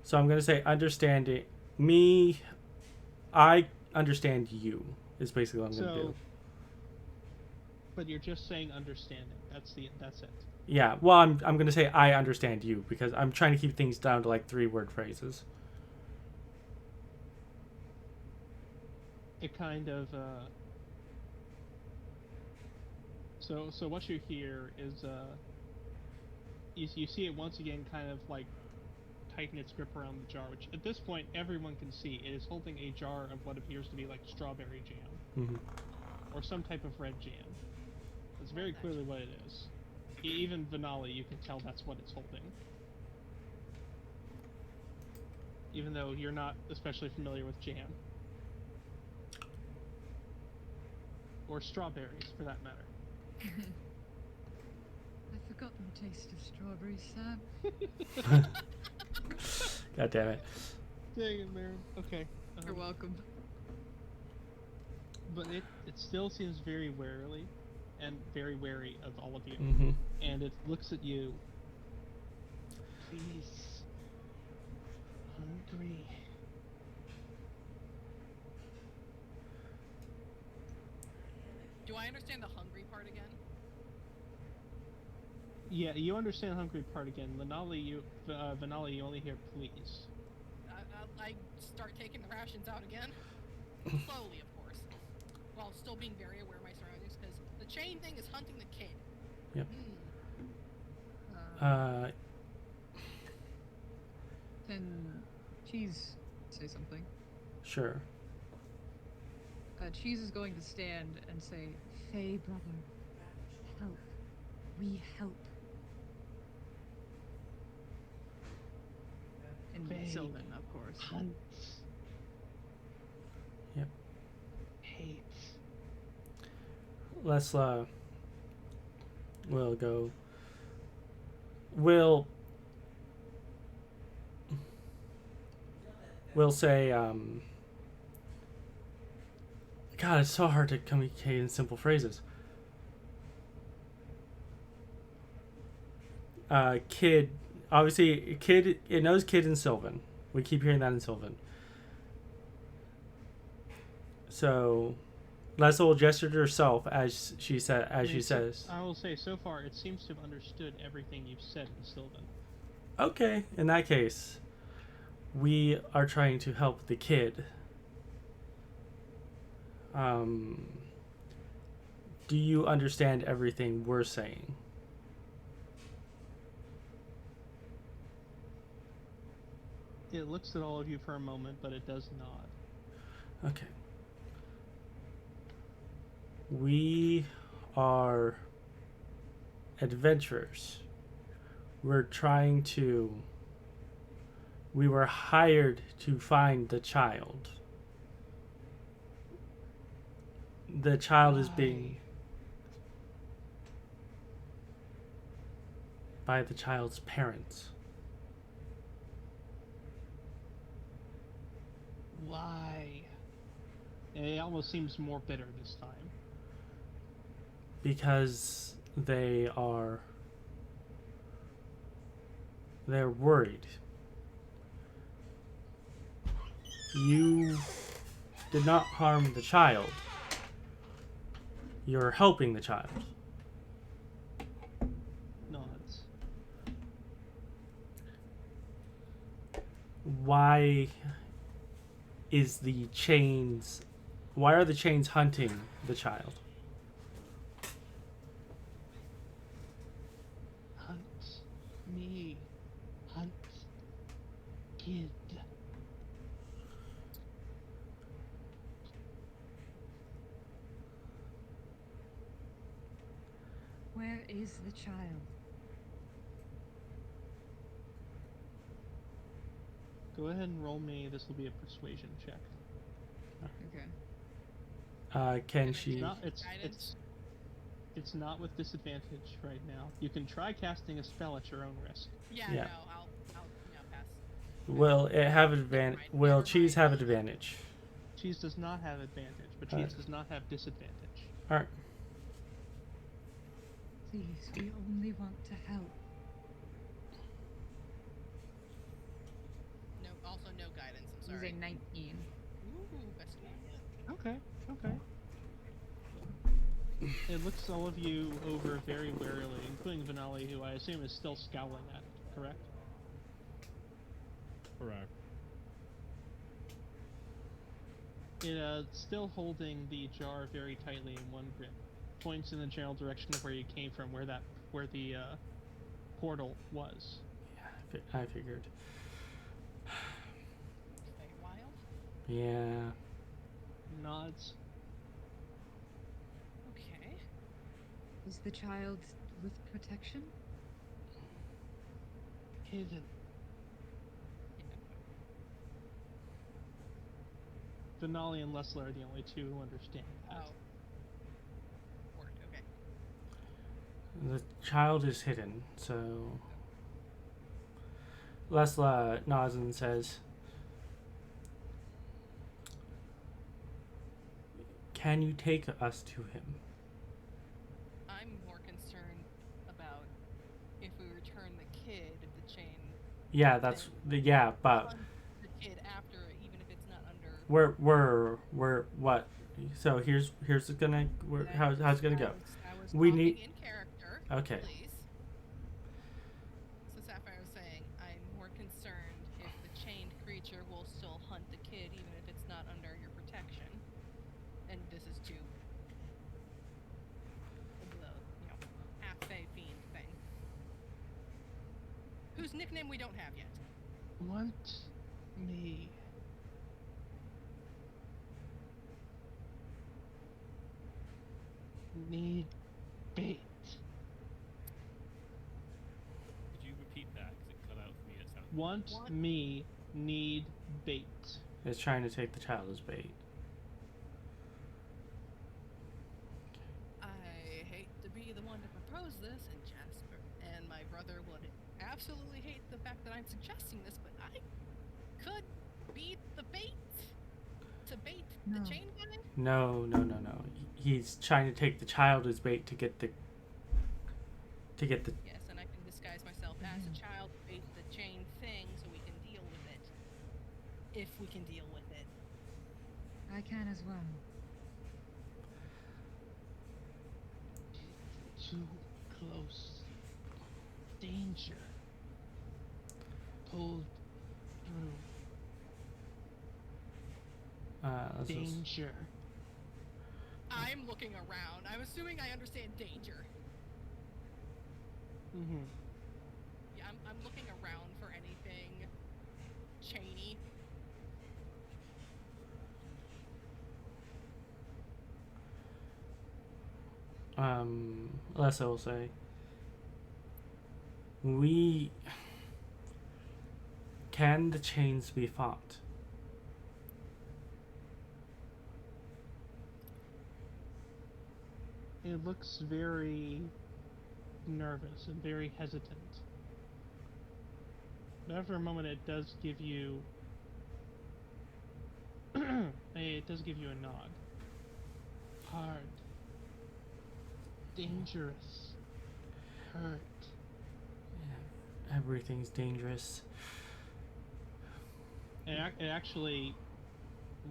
So I'm gonna say understanding me. I understand you is basically what I'm gonna do. But you're just saying understanding. That's it. Yeah. Well, I'm gonna say I understand you because I'm trying to keep things down to like 3-word phrases. It kind of so what you hear is you see it once again kind of like tighten its grip around the jar, which at this point everyone can see. It is holding a jar of what appears to be like strawberry jam Mm-hmm. or some type of red jam. It's very clearly what it is. Even Venali, you can tell that's what it's holding. Even though you're not especially familiar with jam. or strawberries, for that matter. I've forgotten the taste of strawberries, Sam. God damn it. Dang it, Maren. Okay. You're welcome. But it still seems very warily and very wary of all of you. Mm-hmm. And it looks at you. Please. Hungry. Do I understand the hungry part again? Yeah, you understand the hungry part again. Venali, you only hear please. I start taking the rations out again. Slowly, of course. While still being very aware of my surroundings, because the chain thing is hunting the kid. Yep. Can Cheese say something? Sure. Cheese is going to stand and say, Faye, brother, help. We help. in Faye. Sylvan, of course. Hunts. Yep. Hates. Lessla will go. Will say, God, it's so hard to communicate in simple phrases. Kid, obviously, kid, it knows kid in Sylvan. We keep hearing that in Sylvan. So, Lessla will gesture to herself as she says. I will say, so far, it seems to have understood everything you've said in Sylvan. Okay, in that case, we are trying to help the kid. Do you understand everything we're saying? It looks at all of you for a moment, but it does nod. Okay. We are adventurers. We were hired to find the child. The child is being... by the child's parents. Why? It almost seems more bitter this time. Because they're worried. You did not harm the child. You're helping the child. Nods. Why are the chains hunting the child? Hunt me. Hunt kid. Where is the child? Go ahead and roll me. This will be a persuasion check. Okay. Can she... It's not with disadvantage right now. You can try casting a spell at your own risk. Yeah, Yeah. no, I'll pass. Will it have advantage? Will Never Cheese mind. have advantage? Cheese does not have advantage, but Alright. Cheese does not have disadvantage. Alright. Please, we only want to help. No, also no guidance. I'm This is sorry. a 19. Ooh, best one. Okay. It looks all of you over very warily, including Venali, who I assume is still scowling at it, correct? Correct. It's still holding the jar very tightly in one grip. Points in the general direction of where you came from, where the portal was. Yeah, I figured. Stay wild. Yeah. Nods. Okay. Is the child with protection? Hidden. Venali and Lessla are the only two who understand that. Oh. The child is hidden, so Lessla nods and says, "Can you take us to him?" I'm more concerned about if we return the kid, if the chain Yeah, that's the but funds the kid after, even if it's not under. we're what? So here's gonna how's it gonna go? I was We talking need- in character. Okay. Please. So Sapphire was saying, I'm more concerned if the chained creature will still hunt the kid, even if it's not under your protection. And this is to the half-fae fiend thing, whose nickname we don't have yet. Want me? Need bait. Could you repeat that? Because it cut out for me. It sounded. Want me? Need bait. Is trying to take the child as bait. I hate to be the one to propose this, and Jasper and my brother would absolutely hate the fact that I'm suggesting this, but I could be the bait to bait No. the chain guy. No. He's trying to take the child as bait to get the. Yes, and I can disguise myself as a child, bait the chain thing, so we can deal with it. If we can deal with it. I can as well. Too close. Danger. Pulled through. Let's just- Danger. I'm looking around. I'm assuming I understand danger. Mm-hmm. Yeah, I'm looking around for anything chainy. Lessa will say, can the chains be fought? It looks very nervous and very hesitant. But after a moment, it does give you it does give you a nod. Hard. Dangerous. Hurt. Everything's dangerous. It actually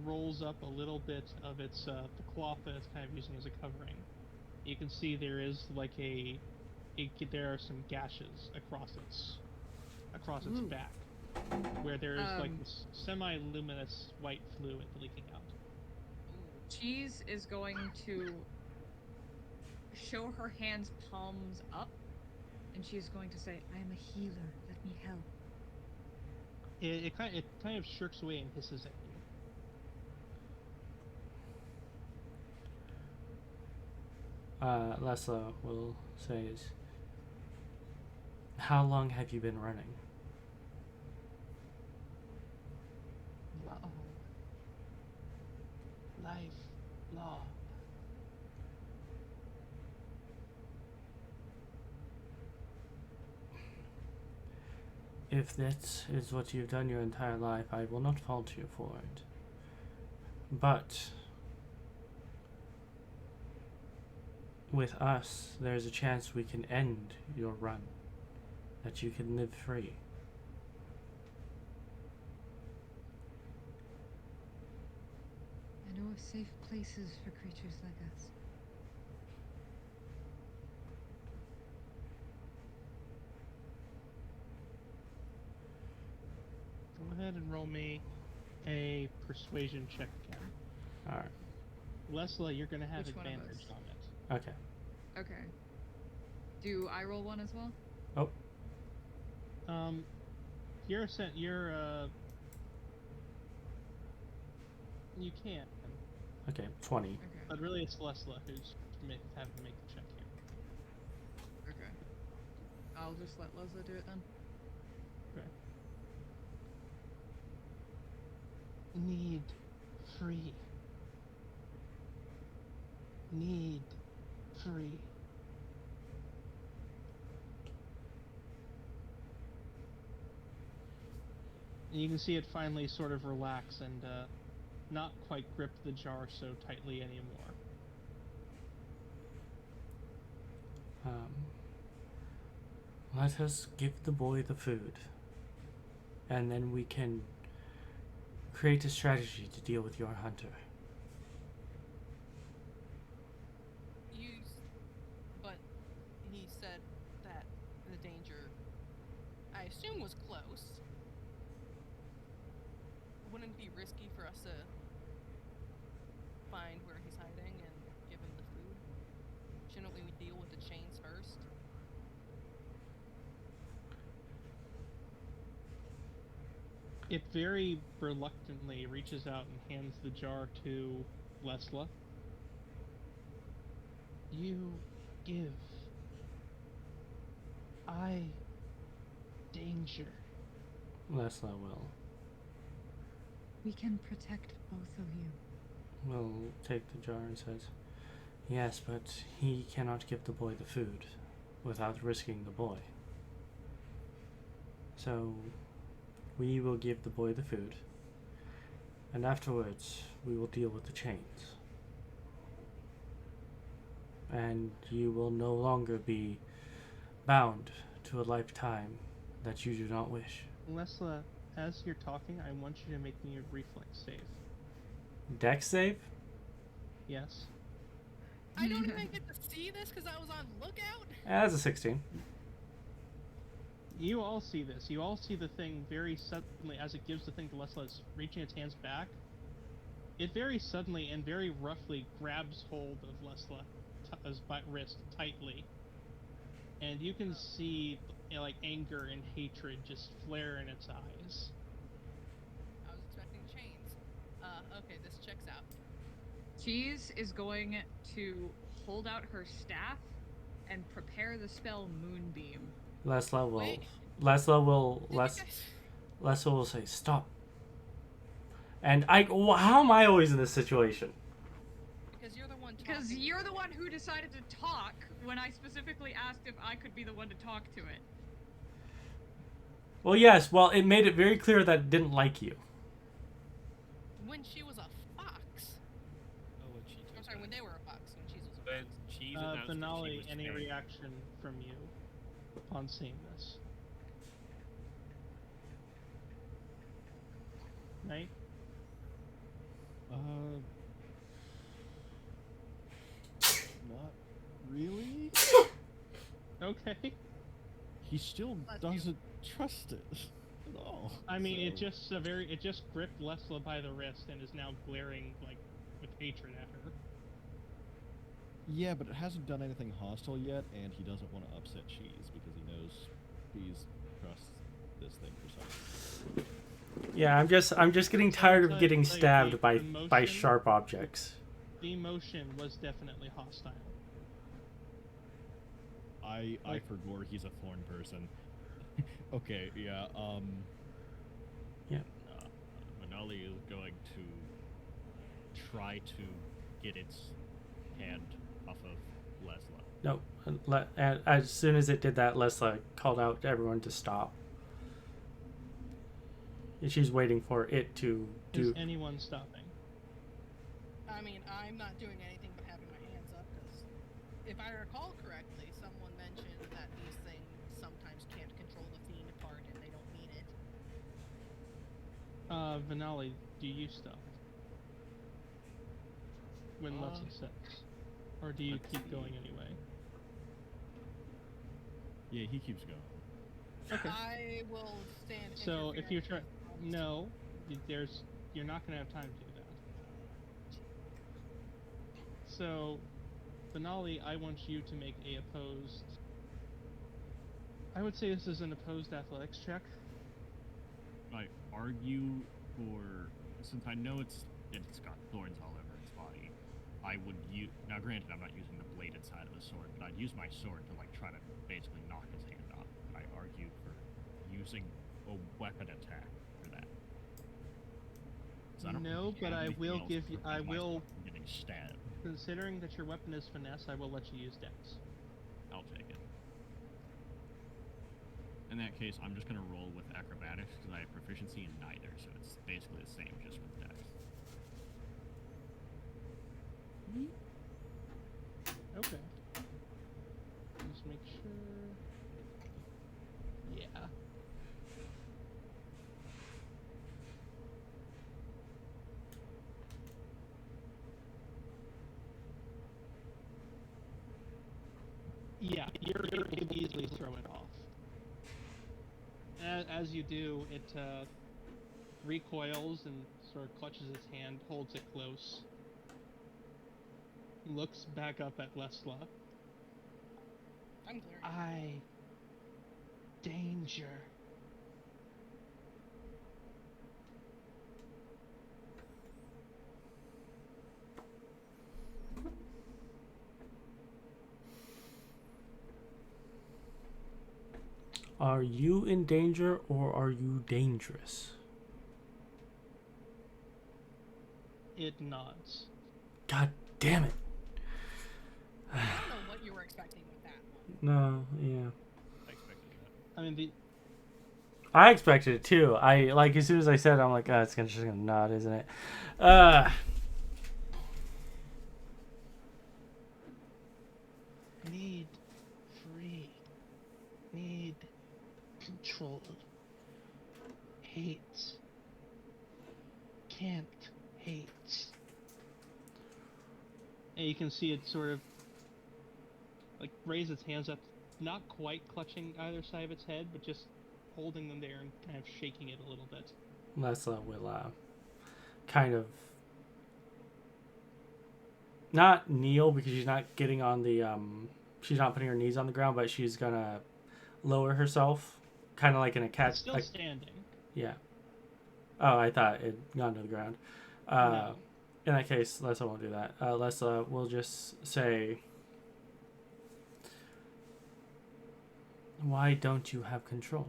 rolls up a little bit of its the cloth that it's kind of using as a covering. You can see there is like there are some gashes across its Ooh. back, where there is like this semi-luminous white fluid leaking out. Cheese is going to show her hands palms up, and she's going to say, I am a healer. Let me help. It kind of shirks away and hisses at you. Lessla will say is, how long have you been running? Long. Lifelong. If that is what you've done your entire life, I will not fault you for it. But with us, there's a chance we can end your run, that you can live free. I know of safe places for creatures like us. Go ahead and roll me a persuasion check again. Alright, Lessla, you're gonna have Which one of advantage us? on it. okay. okay. Do I roll one as well? You can, Okay, 20. Okay. but really it's Lessla who's having to make the check here. Okay. I'll just let Leslie do it then. Okay. Need free. Need free. And you can see it finally sort of relax and not quite grip the jar so tightly anymore. Let us give the boy the food, and then we can create a strategy to deal with your hunter. But he said that the danger, I assume, was close. Wouldn't it be risky for us to find where he's hiding and give him the food? Shouldn't we deal with the chains first? It very reluctantly reaches out and hands the jar to Lessla. You give. I danger. Lessla will. We can protect both of you. Will take the jar and says, yes, but he cannot give the boy the food without risking the boy. So we will give the boy the food, and afterwards we will deal with the chains. And you will no longer be bound to a lifetime that you do not wish. Lessla, as you're talking, I want you to make me a reflex save. Dex save? Yes. I don't even get to see this because I was on lookout. That's a 16. You all see this. You all see the thing very suddenly as it gives the thing to Lessla. It's reaching its hands back. It very suddenly and very roughly grabs hold of Lesla's wrist tightly. And you can see like anger and hatred just flare in its eyes. I was expecting chains. Okay, this checks out. Cheese is going to hold out her staff and prepare the spell Moonbeam. Lessla will. Wait. Lessla will. Did you guys- Lessla will say, "Stop." And how am I always in this situation? Because you're the one talking. Because you're the one who decided to talk when I specifically asked if I could be the one to talk to it. Well, yes. Well, it made it very clear that it didn't like you. When she was a fox. Oh, when she I'm took sorry, that. when they were a fox. When cheese was a When fox. Cheese announced that she Venali, was any fake. reaction from you upon seeing this? Right? Not really. Okay. He still Bless you. doesn't trust it at all. I mean, it so- just gripped Lessla by the wrist and is now glaring like with hatred at her. Yeah, but it hasn't done anything hostile yet, and he doesn't want to upset Cheese because he knows Cheese trusts this thing for something. Yeah, I'm just getting tired of Like, getting like stabbed the by emotion- sharp objects. The emotion was definitely hostile. I Like- forgot he's a thorn person. Okay, yeah, Yeah. Venali is going to try to get its hand off of Lessla. No, and as soon as it did that, Lessla called out to everyone to stop. And she's waiting for it to Is do. anyone stopping? I mean, I'm not doing anything but having my hands up because, if I recall correctly, someone mentioned that these things sometimes can't control the fiend part and they don't mean it. Venali, do you stop? When Uh, Lessla says? Or do you let's keep see. going anyway? yeah, he keeps going. Okay. I will stand. So if you're interference. no, you're not gonna have time to do that. So, Venali, I want you to make a opposed. I would say this is an opposed athletics check. I argue for, since I know it's got thorns all over its body, I would use, now granted I'm not using the bladed side of the sword, but I'd use my sword to like try to basically knock his hand off. I argue for using a weapon attack for that. 'Cause I don't No, really but have I anything will else give to you- prevent I will- myself from getting stabbed. Considering that your weapon is finesse, I will let you use dex. I'll take it. In that case, I'm just gonna roll with acrobatics because I have proficiency in neither, so it's basically the same, just with dex. Okay. Just make sure. Yeah. Yeah, you're able to easily throw it off. As you do, it recoils and sort of clutches its hand, holds it close, looks back up at Lessla. I'm glaring. Danger. Are you in danger or are you dangerous? It nods. God damn it. I don't know what you were expecting with that one. No, yeah. I expected that. I mean, I expected it too. I like as soon as I said it, I'm like, it's just gonna nod, isn't it? need free. Need control. Hate. Can't hate. And you can see it sort of like raise its hands up, not quite clutching either side of its head, but just holding them there and kind of shaking it a little bit. Lessla will kind of not kneel because she's not getting on the she's not putting her knees on the ground, but she's gonna lower herself, kind of like in a cat. It's still like, standing. Yeah. Oh, I thought it gone to the ground. No. In that case, Lessla won't do that. Lessla will just say, "Why don't you have control?"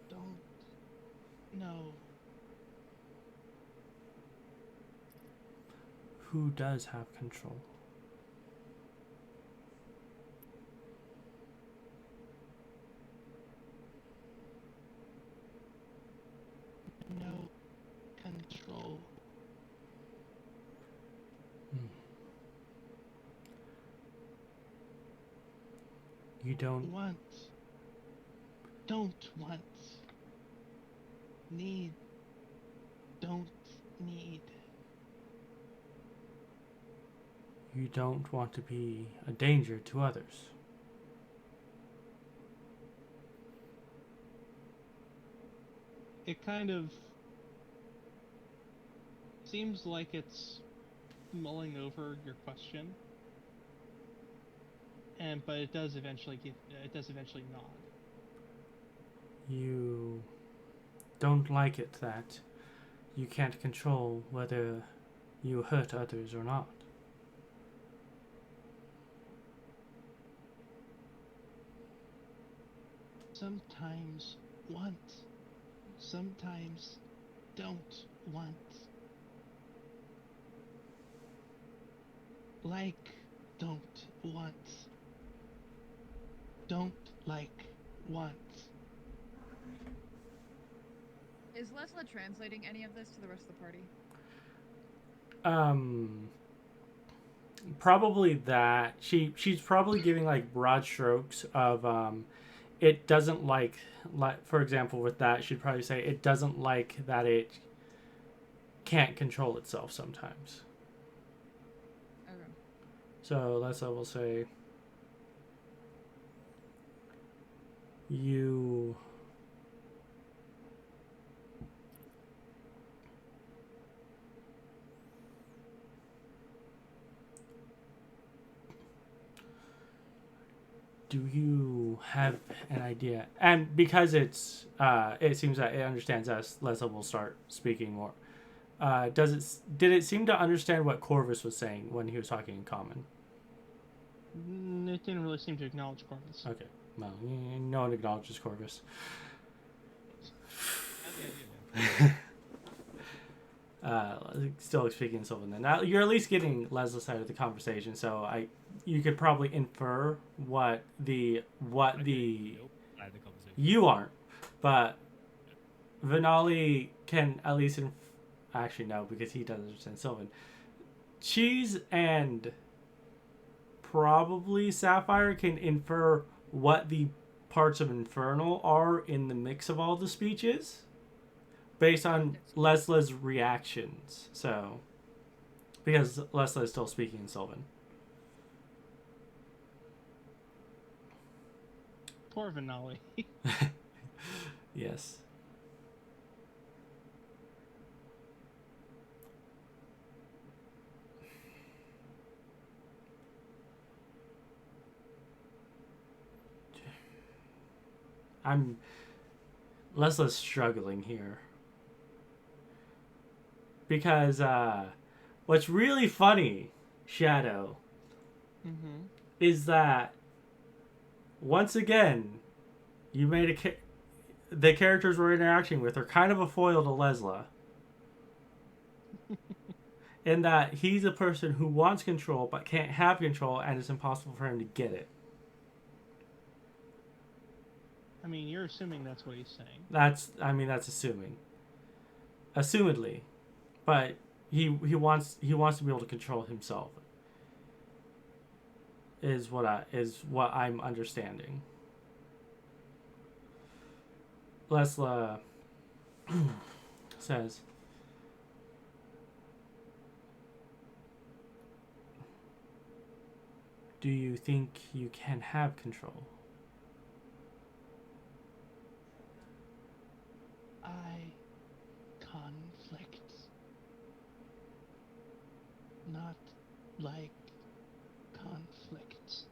Don't. No. Who does have control? No control. You don't. Want. Don't want. Need. Don't need. You don't want to be a danger to others. It kind of seems like it's mulling over your question, but it does eventually nod. You don't like it that you can't control whether you hurt others or not. Sometimes want, sometimes don't want. Like, don't want. Don't like, want. Is Lessla translating any of this to the rest of the party? Probably that. She's probably giving like broad strokes of it doesn't like for example with that she'd probably say it doesn't like that it can't control itself sometimes. Okay. So Lessla will say you do you have an idea? And because it's it seems that it understands us, Lessla will start speaking more. Did it seem to understand what Corvus was saying when he was talking in common? It didn't really seem to acknowledge Corvus. Okay. Well, no one acknowledges Corvus. Still speaking in Sylvan. Then now you're at least getting Lesla's side of the conversation, so you could probably infer what the Nope. I had the conversation. you aren't, but Venali can at least actually no, because he doesn't understand Sylvan. Cheese and probably Sapphire can infer what the parts of Infernal are in the mix of all the speeches based on Lesla's reactions. So, because Lessla is still speaking in Sylvan. Poor Venali. Yes. Lesla's struggling here. Because what's really funny, Shadow, Mm-hmm. is that once again, you made the characters we're interacting with are kind of a foil to Lessla. In that he's a person who wants control but can't have control, and it's impossible for him to get it. I mean, you're assuming that's what he's saying. That's assuming. Assumedly. But he wants to be able to control himself. Is what I'm understanding. Lessla says, "Do you think you can have control?" Conflict. Not like conflict.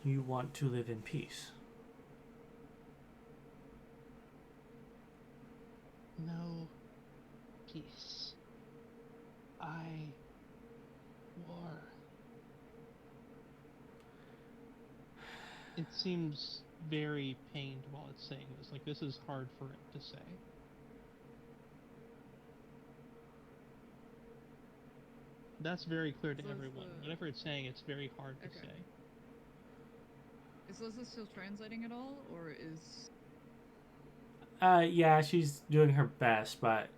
You want to live in peace. No peace. War. It seems very pained while it's saying this. Like, this is hard for it to say. That's very clear to So is everyone. the- Whatever it's saying, it's very hard to Okay. say. Is Lessla still translating at all, or is... Yeah, she's doing her best, but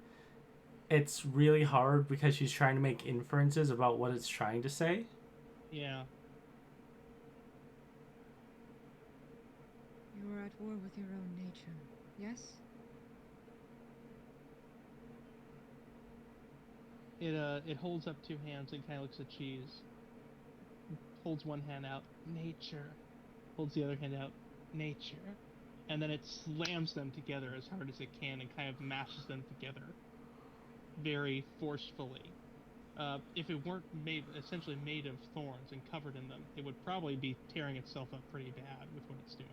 it's really hard because she's trying to make inferences about what it's trying to say. Yeah. You are at war with your own nature, yes? It holds up two hands and kind of looks at Cheese. Holds one hand out, nature. Holds the other hand out, nature. And then it slams them together as hard as it can and kind of mashes them together very forcefully. If it weren't essentially made of thorns and covered in them, it would probably be tearing itself up pretty bad with what it's doing.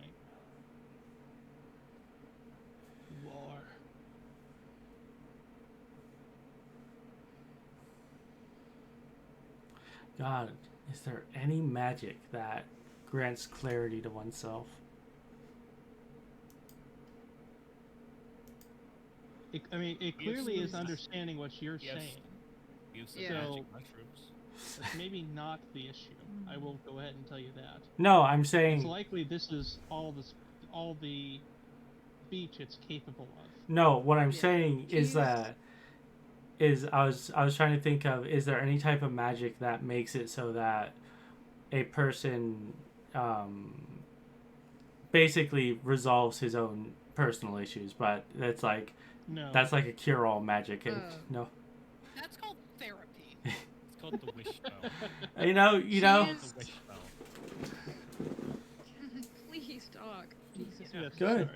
War. God, is there any magic that grants clarity to oneself? It clearly is understanding what you're Yes. saying. Use some Yeah. magic mushrooms. That's maybe not the issue. I will go ahead and tell you that. No, I'm It's saying likely this is all the speech it's capable of. no. What I'm Yeah. saying is Cheese- that I was trying to think of, is there any type of magic that makes it so that a person basically resolves his own personal issues, but that's like No. a cure-all magic, and no, That's called therapy. It's called the wish spell. you know. It's the wish spell. Please talk. Jesus. Yes, Good.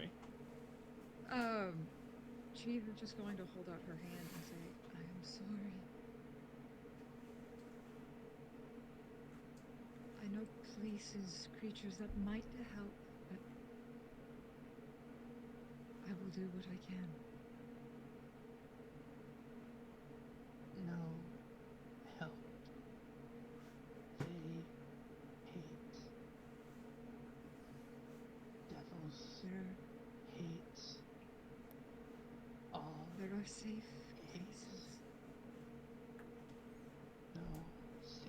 sorry. She's just going to hold out her hand and say, I am sorry. I know places, creatures that might help, but I will do what I can. No help. They hate. Devils There, hate all there are are safe places. No, safe.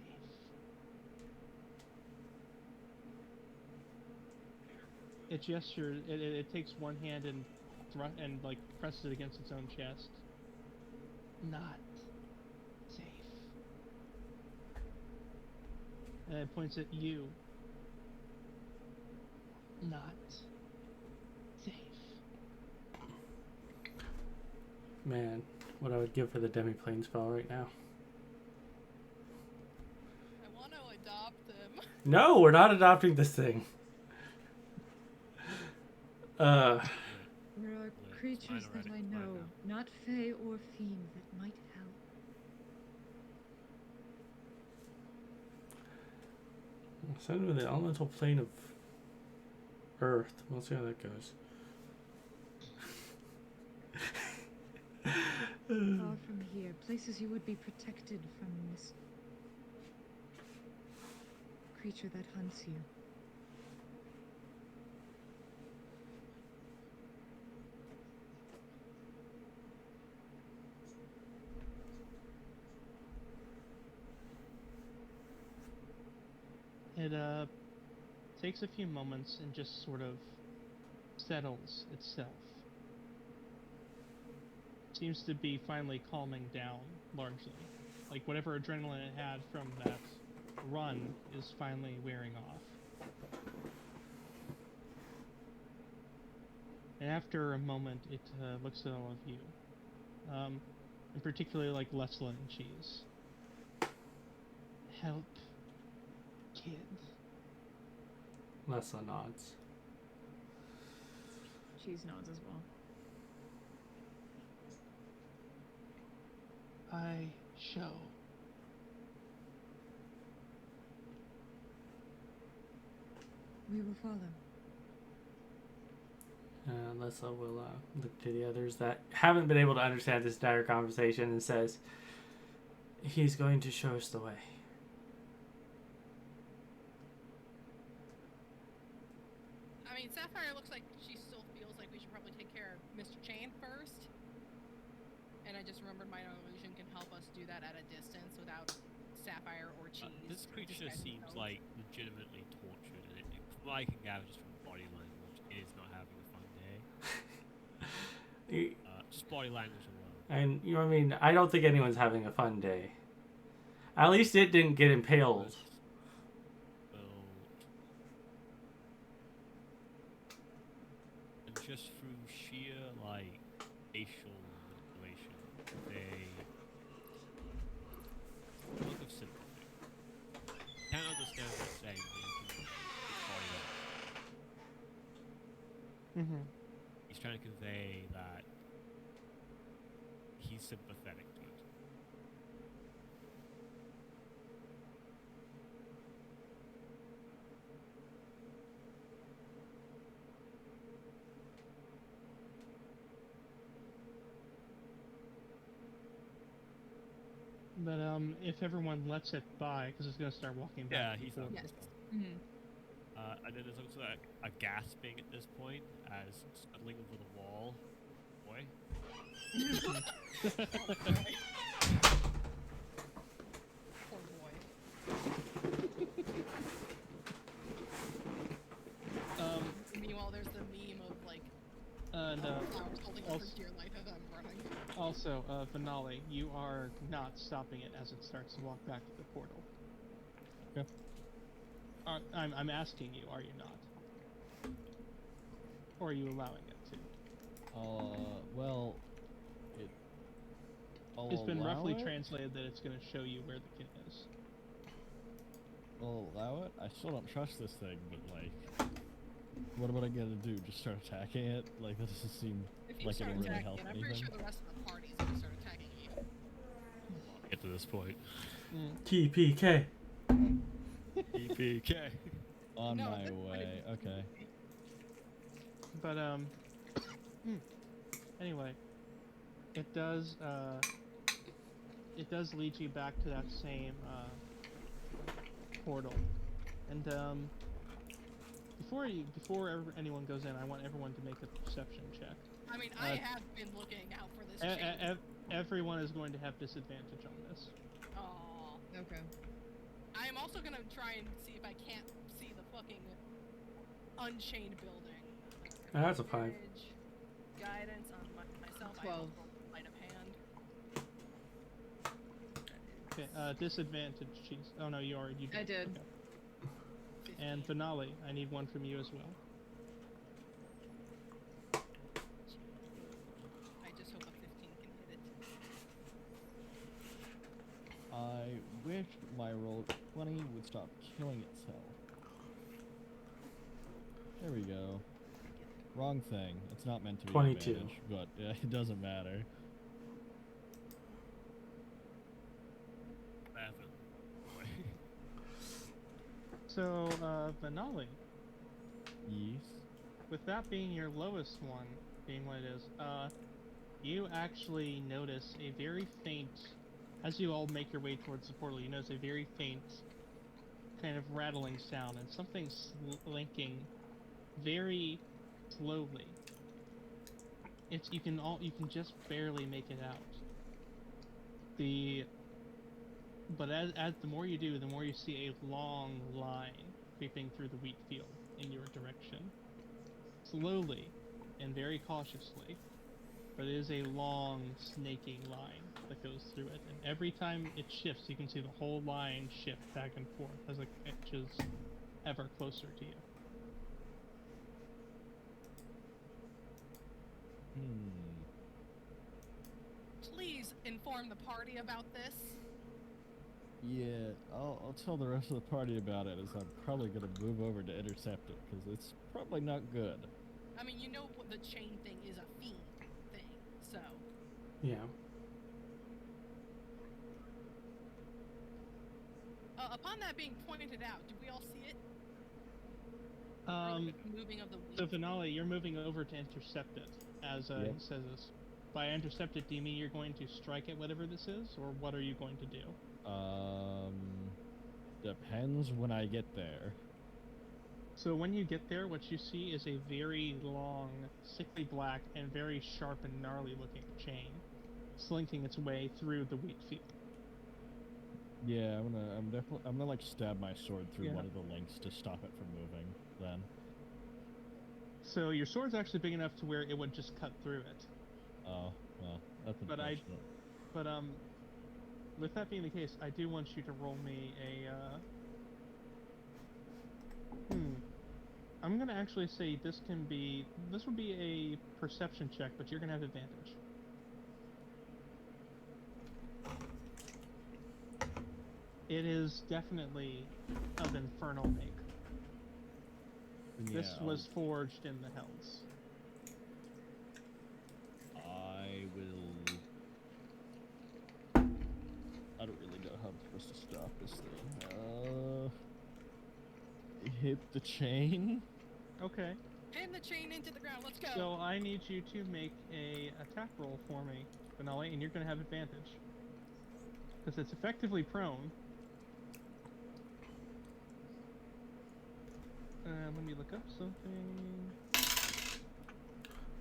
It gestures. It takes one hand and like presses it against its own chest. Not safe. And it points at you. Not safe. Man, what I would give for the demi-plane spell right now. I want to adopt them. No, we're not adopting this thing. There are it's creatures fine that I already, fine know, not fey or fiend, that might help. Send him to the elemental plane of Earth. We'll see how that goes. Far from here, places you would be protected from this creature that hunts you. It takes a few moments and just sort of settles itself. Seems to be finally calming down largely. Like whatever adrenaline it had from that run is finally wearing off. And after a moment, it looks at all of you. In particular, like Lessla and Cheese. Help, kid. Lessla nods. Cheese nods as well. I show. We will follow. Lessla will look to the others that haven't been able to understand this entire conversation and says, he's going to show us the way. I mean, Sapphire looks like she still feels like we should probably take care of Mr. Chain first. And I just remembered my illusion can help us do that at a distance without Sapphire or Cheese. This creature disguising seems themselves. like legitimately tortured, and from what I can gather just from body language, it is not having a fun day. Just body language alone. And, you know what I mean? I don't think anyone's having a fun day. At least it didn't get impaled. And just through sheer, like, facial manipulation, they look of sympathy. Can't understand what they're saying, but you can body that. Mm-hmm. He's trying to convey that he's sympathetic to it. But if everyone lets it by, because it's gonna start walking back. Yeah, and he's forth. Yes. And then there's also a gasping at this point as scuttling over the wall. Boy. Poor boy. Meanwhile, there's the meme of like And flowers holding up also- for dear life as I'm running. also, Venali, you are not stopping it as it starts to walk back to the portal. Okay. I'm asking you, are you not? Or are you allowing it to? Well, I'll It's been allow roughly it. translated that it's going to show you where the kid is. I'll allow it. I still don't trust this thing, but like, what am I gonna do? Just start attacking it? Like, that doesn't seem If you like start it'll really attacking help it, I'm pretty anything. sure the rest of the party's gonna start attacking you. Get to this point. TPK. EPK. On No, my this point way. is- Okay. But anyway, it does lead you back to that same portal, and before anyone goes in, I want everyone to make a perception check. I mean, I have been looking out for this chain. Everyone is going to have disadvantage on this. Aw. Okay. I am also gonna try and see if I can't see the fucking unchained building. That's a 5. Advantage, Guidance on myself. 12. I have a light of hand. Okay, disadvantage, cheese. Oh no, you already did. I did. Okay. And Venali, I need one from you as well. I just hope a 15 can hit it. I wish my roll 20 would stop killing itself. There we go. Wrong thing. It's not meant to be 22. advantage, but it doesn't matter. 11. So, Venali, Yes. with that being your lowest one, being what it is, you actually notice a very faint, as you all make your way towards the portal, you notice a very faint kind of rattling sound and something slinking very slowly. You can just barely make it out. But as the more you do, the more you see a long line creeping through the wheat field in your direction. Slowly and very cautiously, but it is a long snaking line that goes through it, and every time it shifts, you can see the whole line shift back and forth as it inches ever closer to you. Please inform the party about this. Yeah, I'll tell the rest of the party about it, as I'm probably gonna move over to intercept it, because it's probably not good. I mean, you know what the chain thing is a fiend thing, so. Yeah. Upon that being pointed out, did we all see it? Um, The moving of the wheat. So Venali, you're moving over to intercept it, as Yep. he says this. By intercept it, do you mean you're going to strike at whatever this is, or what are you going to do? Depends when I get there. So when you get there, what you see is a very long, sickly black, and very sharp and gnarly looking chain, slinking its way through the wheat field. Yeah, I'm gonna like stab my sword through Yeah. one of the links to stop it from moving. Then. So your sword's actually big enough to where it would just cut through it. Oh, well, that's But I- unfortunate. But with that being the case, I do want you to roll me a. I'm gonna actually say this would be a perception check, but you're gonna have advantage. It is definitely of infernal make. Yeah, This was forged in the Hells. I will. I don't really know how I'm supposed to stop this thing. Hit the chain. Okay. Pin the chain into the ground. Let's go. So I need you to make a attack roll for me, Venali, and you're gonna have advantage. Because it's effectively prone. Let me look up something.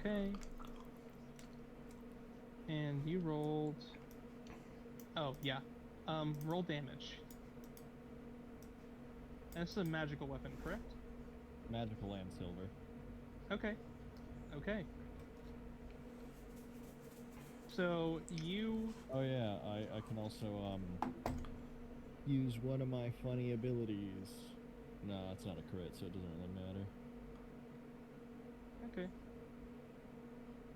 Okay. And you rolled... Oh, yeah. Roll damage. And this is a magical weapon, correct? Magical and silver. Okay. Okay. So, you... Oh yeah, I can also use one of my funny abilities. No, it's not a crit, so it doesn't really matter. Okay.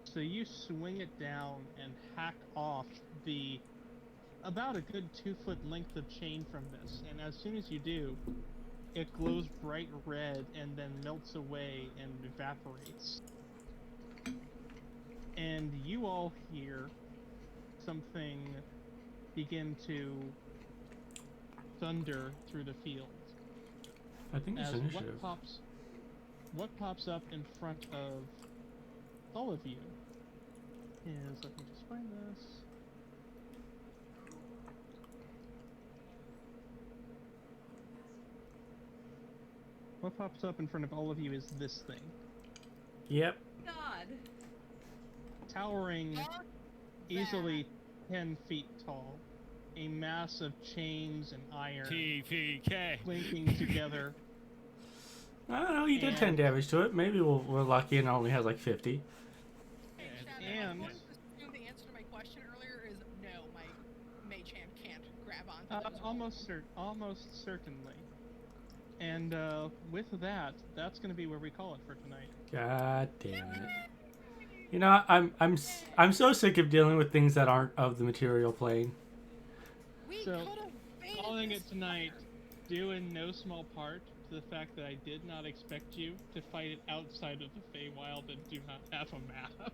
So you swing it down and hack off the about a good 2-foot length of chain from this, and as soon as you do, it glows bright red and then melts away and evaporates. And you all hear something begin to thunder through the field. I think it's As initiative. what pops up in front of all of you is, let me just find this. What pops up in front of all of you is this thing. Yep. God. towering, Fuck easily 10 feet tall, a mass of chains and iron TPK. clinking together. I don't know, you did 10 And- damage to it. Maybe we're lucky and it only has like 50. Hey, Shannon, and- I'm going to assume the answer to my question earlier is no, my mage hand can't grab onto those. Almost certainly. And with that, that's going to be where we call it for tonight. God damn it. You know, I'm so sick of dealing with things that aren't of the material plane. We So, could have baited Calling this it tonight, due in no small part to the fact that I did not expect you to fight it outside of the Feywild and do not have a map.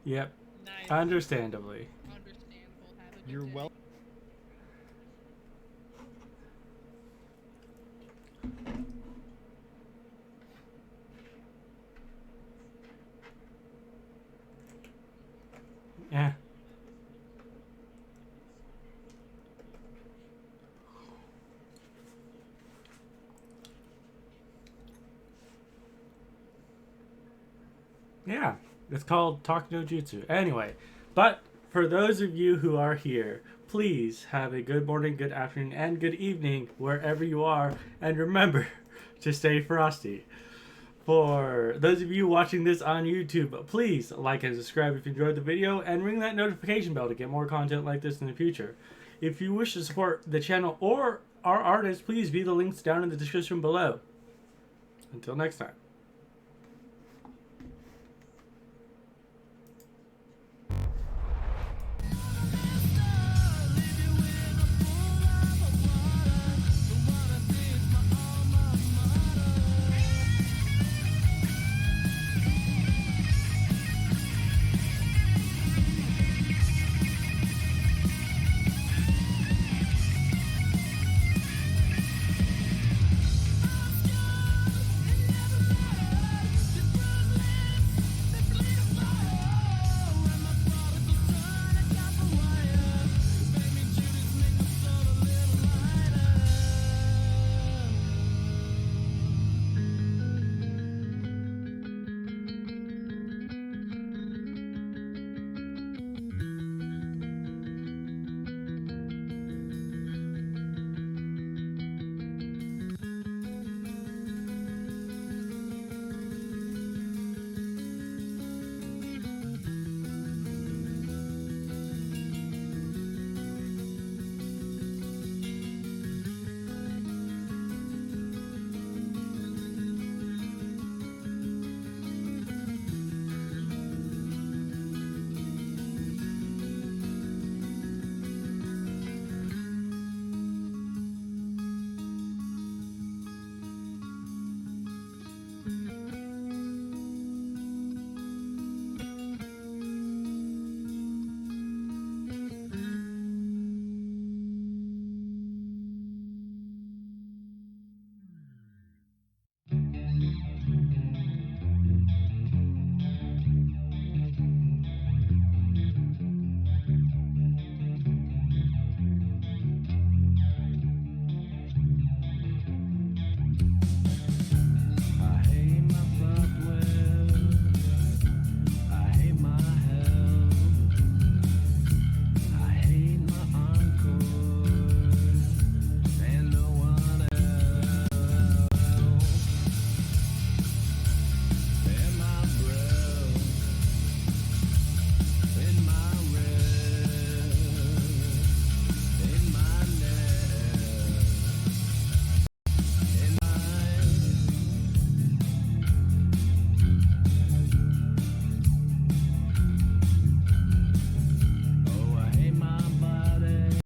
Yep, Nice. understandably. Understandable. Have a good You're day. well. Yeah. Yeah, it's called Talk No Jutsu. Anyway, but for those of you who are here, please have a good morning, good afternoon, and good evening wherever you are. And remember to stay frosty. For those of you watching this on YouTube, please like and subscribe if you enjoyed the video and ring that notification bell to get more content like this in the future. If you wish to support the channel or our artists, please view the links down in the description below. Until next time.